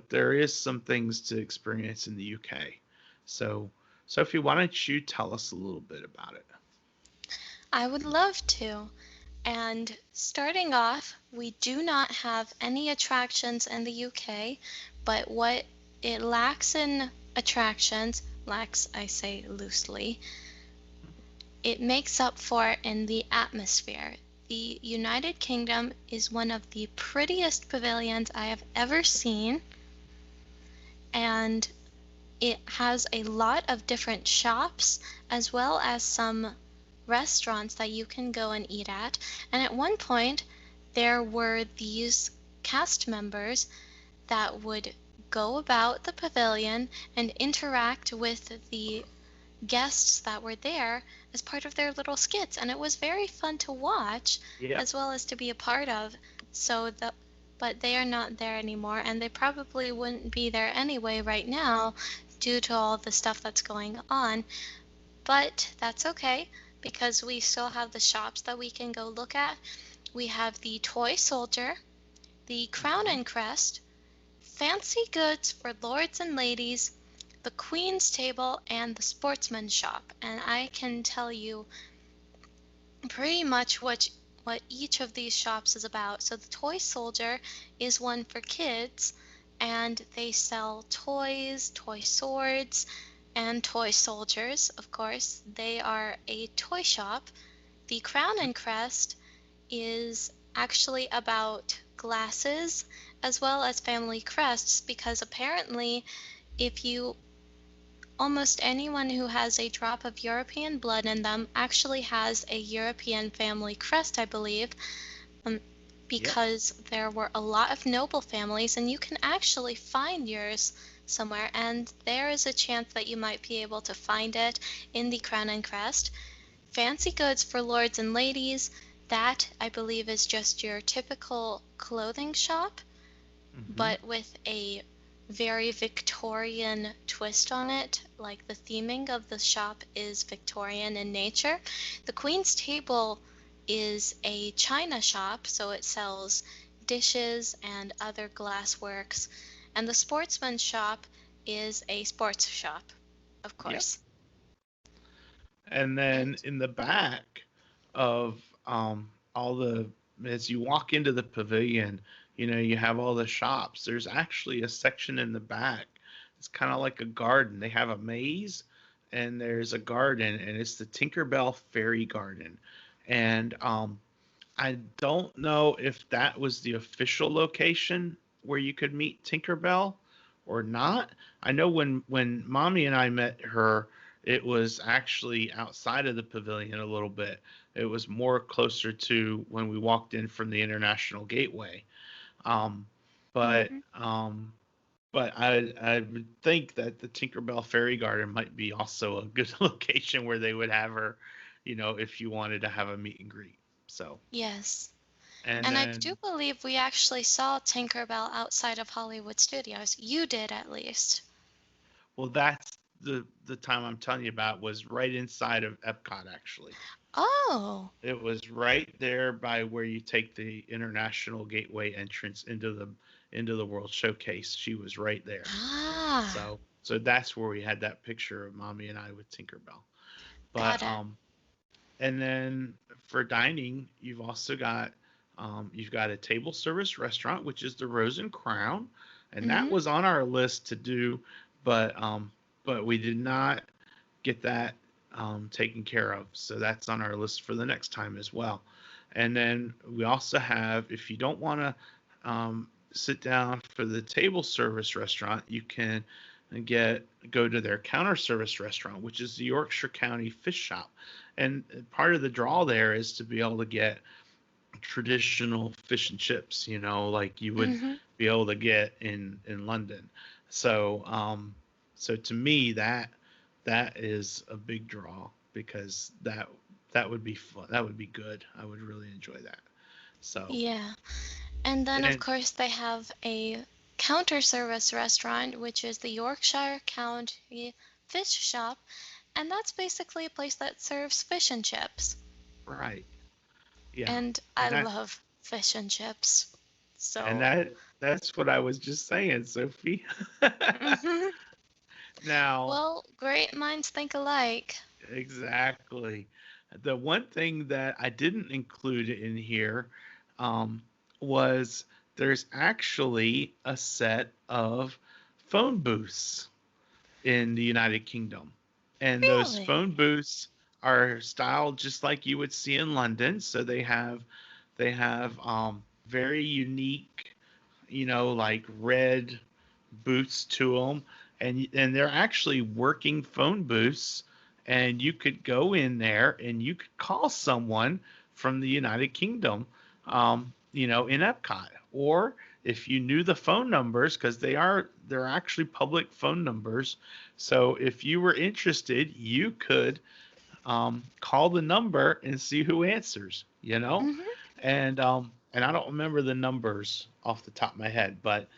there is some things to experience in the UK. So, Sophie, why don't you tell us a little bit about it? I would love to. And starting off, we do not have any attractions in the UK, but what it lacks in attractions, lacks I say loosely, it makes up for in the atmosphere. The United Kingdom is one of the prettiest pavilions I have ever seen, and it has a lot of different shops as well as some restaurants that you can go and eat at. And at one point, there were these cast members that would go about the pavilion and interact with the guests that were there as part of their little skits. And it was very fun to watch Yep. as well as to be a part of. So the but they are not there anymore, and they probably wouldn't be there anyway right now due to all the stuff that's going on. But that's okay because we still have the shops that we can go look at. We have the toy soldier, the crown Hmm. and crest, fancy goods for lords and ladies, the queen's table, and the sportsman's shop. And I can tell you pretty much what each of these shops is about. So the toy soldier is one for kids, and they sell toys, toy swords, and toy soldiers. Of course, they are a toy shop. The crown and crest is actually about glasses as well as family crests, because apparently if you almost anyone who has a drop of European blood in them actually has a European family crest, I believe, um, Yep. because there were a lot of noble families, and you can actually find yours somewhere, and there is a chance that you might be able to find it in the crown and crest. Fancy goods for lords and ladies, that I believe is just your typical clothing shop, Hmm. but with a very Victorian twist on it. Like the theming of the shop is Victorian in nature. The Queen's Table is a china shop, so it sells dishes and other glassworks. And the Sportsman's shop is a sports shop, of Yep. course. And And then in the back of all the as you walk into the pavilion, you have all the shops. There's actually a section in the back. It's kind of like a garden. They have a maze and there's a garden, and it's the Tinkerbell Fairy Garden. And I don't know if that was the official location where you could meet Tinkerbell or not. I know when Mommy and I met her, it was actually outside of the pavilion a little bit. It was more closer to when we walked in from the International Gateway. Um, but mhm. I would think that the Tinkerbell Fairy Garden might be also a good location where they would have her, if you wanted to have a meet and greet. So, Yes. and And I do then, believe we actually saw Tinkerbell outside of Hollywood Studios. You did, at least. well, that's the time I'm telling you about was right inside of Epcot, actually. Oh, It was right there by where you take the International Gateway entrance into the World Showcase. She was right there. ah, So that's where we had that picture of Mommy and I with Tinkerbell. got But it. and then for dining, you've also got You've got a table service restaurant, which is the Rose and Crown, and that Mm-hmm. was on our list to do, but we did not get that taken care of. So that's on our list for the next time as well. And then we also have, if you don't want to sit down for the table service restaurant, you can go to their counter service restaurant, which is the Yorkshire County Fish Shop. And part of the draw there is to be able to get traditional fish and chips, like you would Mm-hmm. be able to get in London. So so to me that is a big draw because that would be fun. That would be good. I would really enjoy that. So Yeah. And then, of and course, they have a counter service restaurant, which is the Yorkshire County Fish Shop. And that's basically a place that serves fish and chips. right, yeah, And I and that love fish and chips. and So, that's what I was just saying, Sophie. hmm Now, well, great minds think alike. exactly. The one thing that I didn't include in here um, was there's actually a set of phone booths in the United Kingdom. And those Really? phone booths are styled just like you would see in London. So they have very unique, like red booths to them, and they're actually working phone booths, and you could go in there and you could call someone from the United Kingdom, in Epcot, or if you knew the phone numbers, because they're actually public phone numbers. So if you were interested, you could call the number and see who answers, Hmm. and I don't remember the numbers off the top of my head, but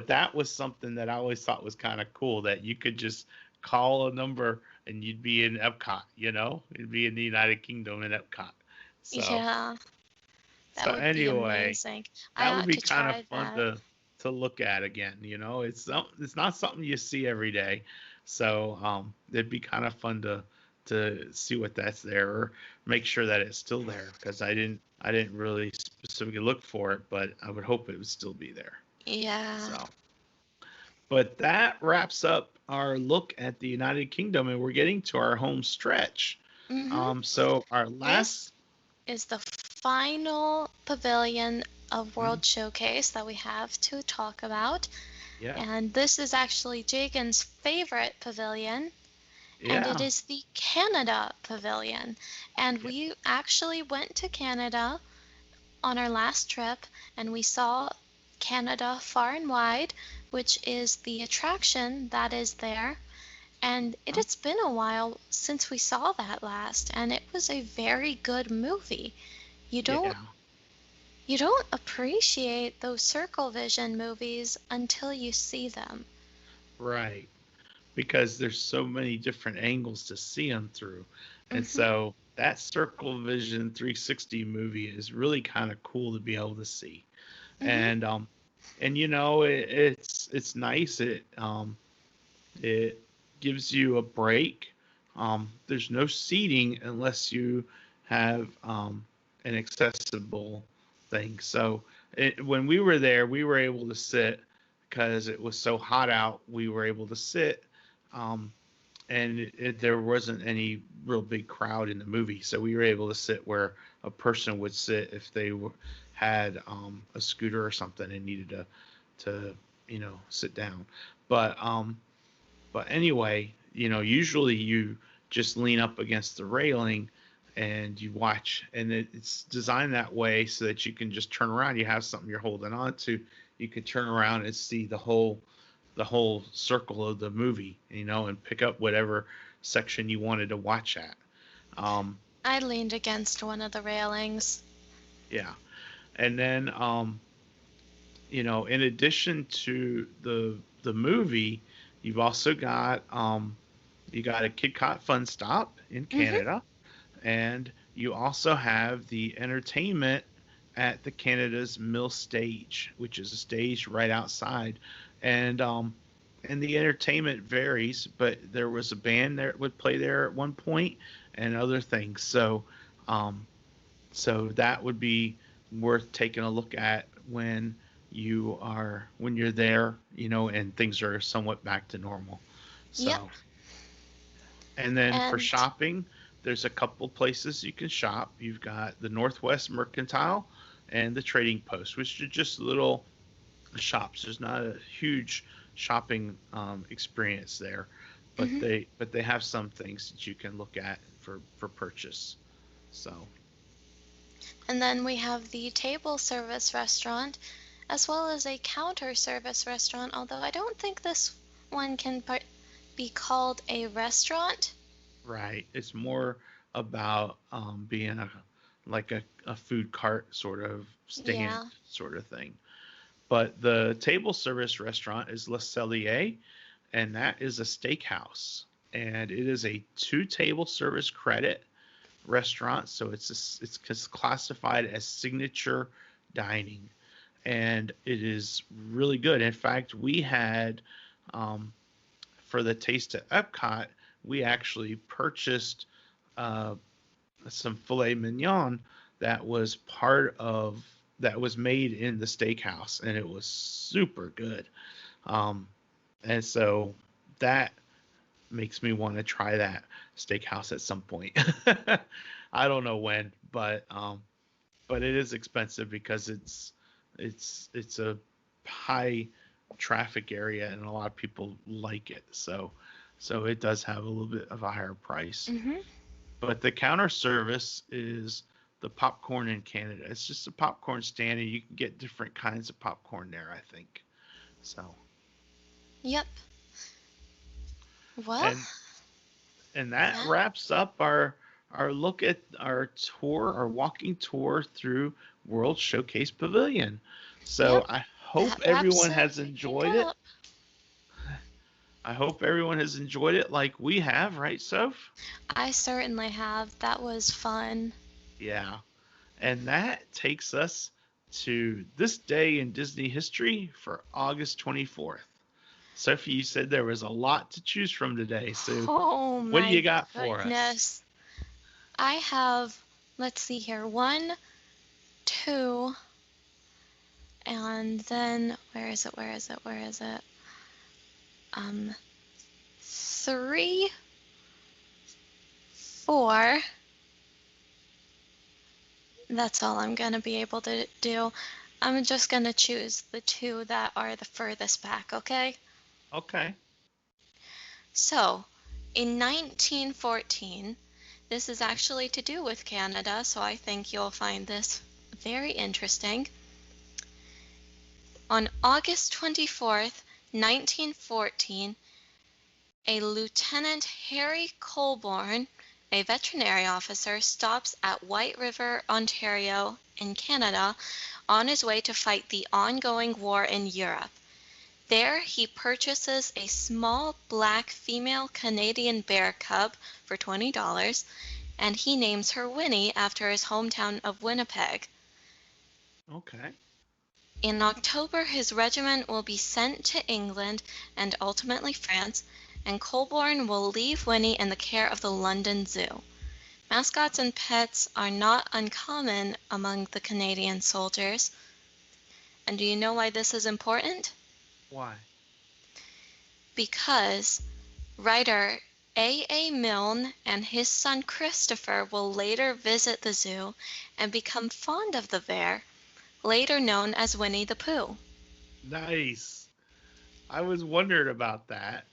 that was something that I always thought was kind of cool that you could just call a number and you'd be in Epcot, you'd be in the United Kingdom in Epcot. So Yeah, so that would be anyway, amazing. I that would ought be to kind of try fun that. to look at again. It's not something you see every day, so it'd be kind of fun to see what that's there, or make sure that it's still there, because I didn't really specifically look for it, but I would hope it would still be there. Yeah. So, but that wraps up our look at the United Kingdom, and we're getting to our home stretch. Hmm. So our This last, is the final pavilion of mm, World Showcase that we have to talk about. yeah, And this is actually Jagan's favorite pavilion, and it yeah, is the Canada Pavilion. And yeah, we actually went to Canada on our last trip, and we saw Canada Far and Wide, which is the attraction that is there. And it huh? has been a while since we saw that last, and it was a very good movie. You don't Yeah, you don't appreciate those circle vision movies until you see them. right. Because there's so many different angles to see them through. And Mhm. so that Circle Vision 360 movie is really kind of cool to be able to see. Mhm. And it's nice. It gives you a break. There's no seating unless you have an accessible thing. So when we were there, we were able to sit because it was so hot out. We were able to sit, um, and there wasn't any real big crowd in the movie, so we were able to sit where a person would sit if they had a scooter or something and needed to sit down. But anyway, usually you just lean up against the railing and you watch, and it's designed that way so that you can just turn around. You have something you're holding on to. You can turn around and see the whole circle of the movie, and pick up whatever section you wanted to watch at. Um, I leaned against one of the railings. yeah, and then in addition to the movie, you've also got you got a KitKat Fun Stop in Mhm. Canada, and you also have the entertainment at the Canada's Mill Stage, which is a stage right outside, and the entertainment varies, but there was a band there that would play there at one point, and other things. So that would be worth taking a look at when you're there, and things are somewhat back to normal. Yep. So, and then for And shopping, there's a couple places you can shop. You've got the Northwest Mercantile and the Trading Post, which are just little shops. There's not a huge shopping experience there, but mhm. they have some things that you can look at for purchase. So, And then we have the table service restaurant as well as a counter service restaurant, although I don't think this one can be called a restaurant. right, it's more about being a food cart sort of stand Yeah. sort of thing. But the table service restaurant is Le Cellier, and that is a steakhouse, and it is a two table service credit restaurant, so it's classified as signature dining, and it is really good. In fact, we had um, for the taste at Epcot, we actually purchased uh, some filet mignon that was part of that was made in the steakhouse, and it was super good. Um, and so that makes me want to try that steakhouse at some point. I don't know when, but it is expensive because it's a high traffic area and a lot of people like it. So it does have a little bit of a higher price. Mhm. But the counter service is the popcorn in Canada. It's just a popcorn stand, and you can get different kinds of popcorn there, I think. So, Yep. Well, and and that that wraps up our look at our walking tour through World Showcase Pavilion. yep, So that wraps everything enjoyed it. up. I hope everyone has enjoyed it like we have, right, Soph? I certainly have. That was fun. Yeah. And that takes us to this day in Disney history for August 24th. Sophie, you said there was a lot to choose from today. So Oh what do you my got for us? goodness. I have, let's see here, one, two, and then where is it? Where is it? Where is it? Um, three, four. That's all I'm gonna be able to do. I'm just gonna choose the two that are the furthest back, okay? Okay. So, in 1914, this is actually to do with Canada, so I think you'll find this very interesting. On August 24th, 1914, a Lieutenant Harry Colborne, a veterinary officer, stops at White River, Ontario, in Canada, on his way to fight the ongoing war in Europe. There he purchases a small black female Canadian bear cub for $20, and he names her Winnie after his hometown of Winnipeg. Okay. In October, his regiment will be sent to England and ultimately France, and Colborne will leave Winnie in the care of the London Zoo. Mascots and pets are not uncommon among the Canadian soldiers. And do you know why this is important? Why? Because writer A. Milne and his son Christopher will later visit the zoo and become fond of the bear, later known as Winnie the Pooh. Nice. I was wondering about that.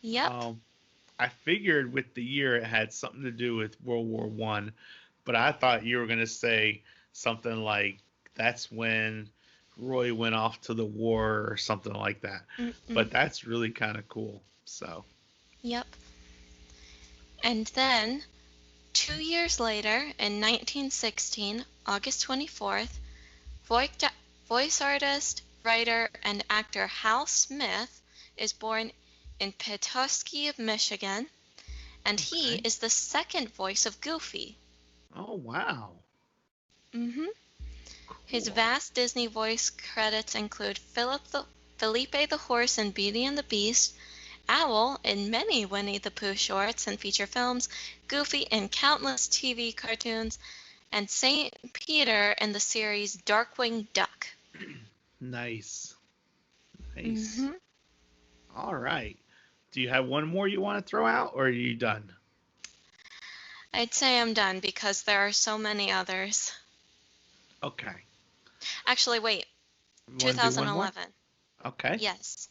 Yep. Um, I figured with the year it had something to do with World War One, but I thought you were gonna say something like that's when Roy went off to the war or something like that. Mm-mm. But that's really kind of cool. So, Yep. And then 2 years later, in 1916, August 24th, voice artist, writer, and actor Hal Smith is born in Petoskey, Michigan, and he okay. is the second voice of Goofy. Oh, wow. hmm His Cool. vast Disney voice credits include Felipe the Horse in Beauty and the Beast, Owl in many Winnie the Pooh shorts and feature films, Goofy in countless TV cartoons, and St. Peter in the series Darkwing Duck. Nice. Nice. hmm All right. Do you have one more you want to throw out, or are you done? I'd say I'm done because there are so many others. Okay. Actually, wait, You want to do one more? 2011. Okay. Yes,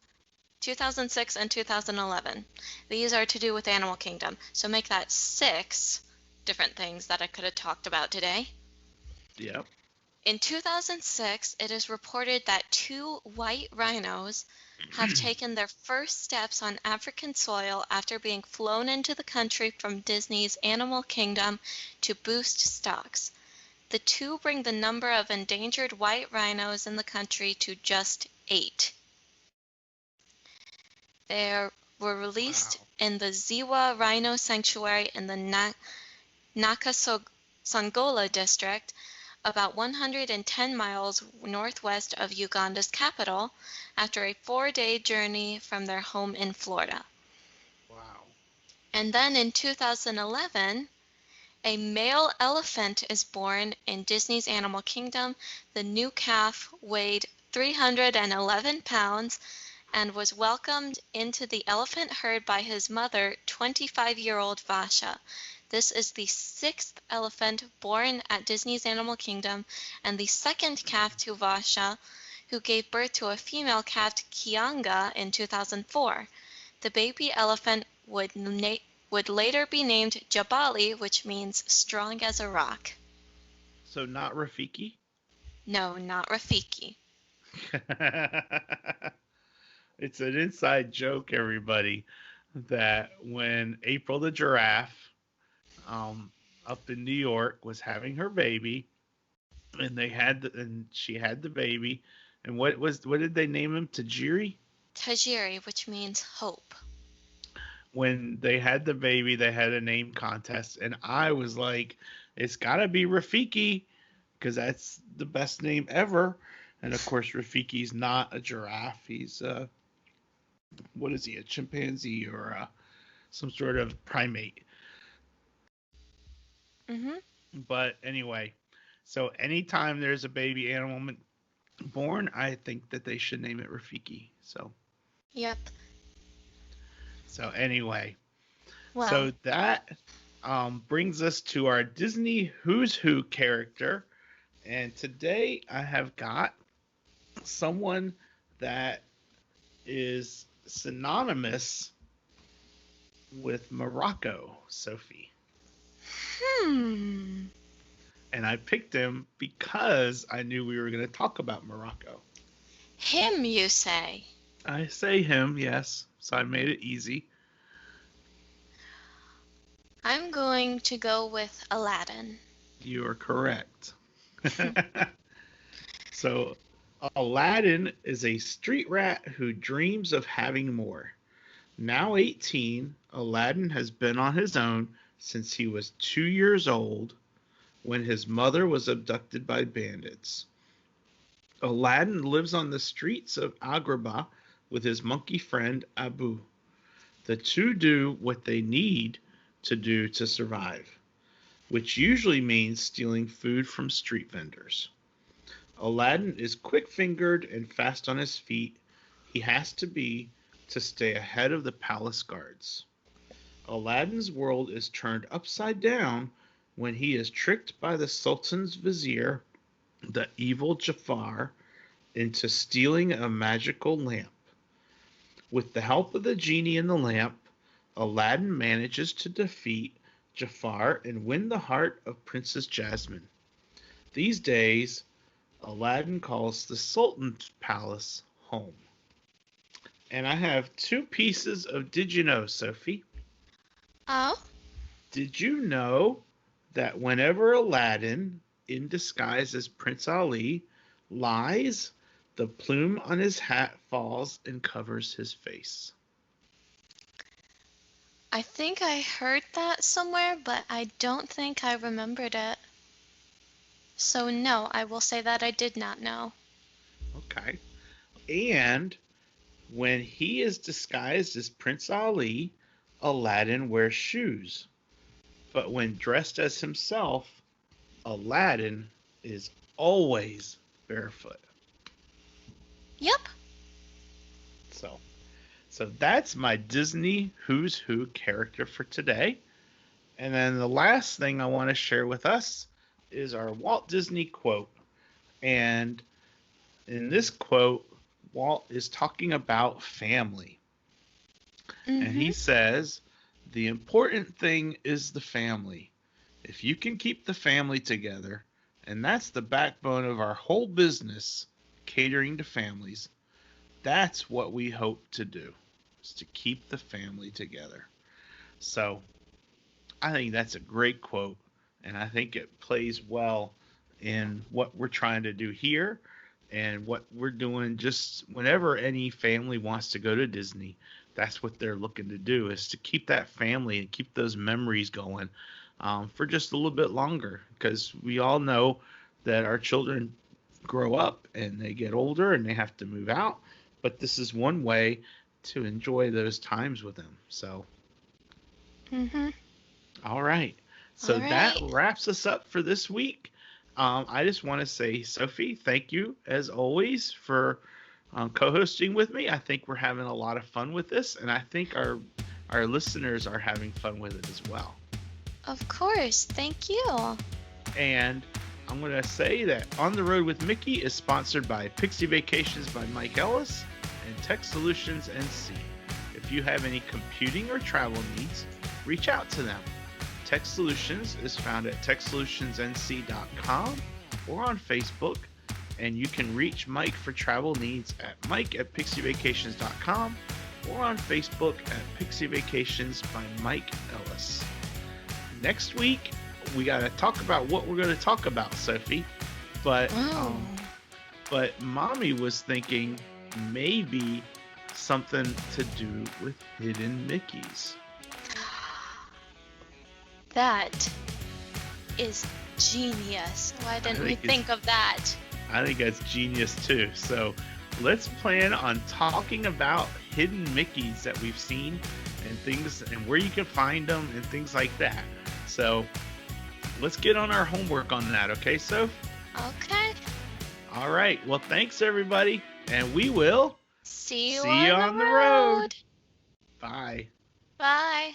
2006 and 2011. These are to do with Animal Kingdom, so make that 6 different things that I could have talked about today. Yep. In 2006, it is reported that 2 white rhinos have taken their first steps on African soil after being flown into the country from Disney's Animal Kingdom to boost stocks. The 2 bring the number of endangered white rhinos in the country to just 8. They were released Wow. in the Ziwa Rhino Sanctuary in the Nakasongola district, about 110 miles northwest of Uganda's capital, after a 4-day journey from their home in Florida. Wow. And then in 2011, a male elephant is born in Disney's Animal Kingdom. The new calf weighed 311 pounds and was welcomed into the elephant herd by his mother, 25-year-old Vasha. This is the 6th elephant born at Disney's Animal Kingdom and the 2nd calf to Vasha, who gave birth to a female calf, Kianga, in 2004. The baby elephant would later be named Jabali, which means strong as a rock. So not Rafiki? No, not Rafiki. It's an inside joke, everybody, that when April the giraffe, um, up in New York, was having her baby, and she had the baby, and what did they name him? Tajiri? Tajiri, which means hope. When they had the baby, they had a name contest, and I was like, it's gotta be Rafiki, because that's the best name ever. And of course, Rafiki's not a giraffe. He's what is he? A chimpanzee or some sort of primate. hmm But anyway, so anytime there's a baby animal born, I think that they should name it Rafiki. Yep. So anyway, Well, so that brings us to our Disney Who's Who character. And today I have got someone that is synonymous with Morocco, Sophie. hmm. And I picked him because I knew we were going to talk about Morocco. Him, you say? I say him, yes, so I made it easy. I'm going to go with Aladdin. You are correct. So, Aladdin is a street rat who dreams of having more. Now 18, Aladdin has been on his own since he was 2 years old when his mother was abducted by bandits. Aladdin lives on the streets of Agrabah with his monkey friend Abu. The two do what they need to do to survive, which usually means stealing food from street vendors. Aladdin is quick fingered and fast on his feet. He has to be to stay ahead of the palace guards. Aladdin's world is turned upside down when he is tricked by the Sultan's vizier, the evil Jafar, into stealing a magical lamp. With the help of the genie in the lamp, Aladdin manages to defeat Jafar and win the heart of Princess Jasmine. These days, Aladdin calls the Sultan's palace home. And I have 2 pieces of Did You Know, Sophie? Oh? Did you know that whenever Aladdin, in disguise as Prince Ali, lies, the plume on his hat falls and covers his face? I think I heard that somewhere, but I don't think I remembered it. So no, I will say that I did not know. Okay. And when he is disguised as Prince Ali, Aladdin wears shoes. But when dressed as himself, Aladdin is always barefoot. Yep. So, so that's my Disney Who's Who character for today. And then the last thing I want to share with us is our Walt Disney quote. And in this quote, Walt is talking about family. And he Mm-hmm. says, the important thing is the family. If you can keep the family together, and that's the backbone of our whole business, catering to families, that's what we hope to do, is to keep the family together. So I think that's a great quote, and I think it plays well in what we're trying to do here and what we're doing just whenever any family wants to go to Disney. That's what they're looking to do, is to keep that family and keep those memories going for just a little bit longer, because we all know that our children grow up and they get older and they have to move out, but this is one way to enjoy those times with them. So Mm-hmm. all right. All So that right. wraps us up for this week. I just want to say, Sophie, thank you as always for co-hosting with me. I think we're having a lot of fun with this, and I think our listeners are having fun with it as well. Of course. Thank you. And I'm going to say that On the Road with Mickey is sponsored by Pixie Vacations by Mike Ellis and Tech Solutions NC. If you have any computing or travel needs, reach out to them. Tech Solutions is found at techsolutionsnc.com or on Facebook, and you can reach Mike for travel needs at mike@pixievacations.com or on Facebook at Pixie Vacations by Mike Ellis. Next week, we got to talk about what we're going to talk about, Sophie. But Oh, but Mommy was thinking maybe something to do with hidden Mickeys. that is genius. Why didn't we think it's think of that? I think that's genius too. So let's plan on talking about hidden Mickeys that we've seen and things and where you can find them and things like that. So let's get on our homework on that, okay, Soph? Okay. All right. Well, thanks everybody, and we will See you see you on on the the road. road. Bye. Bye.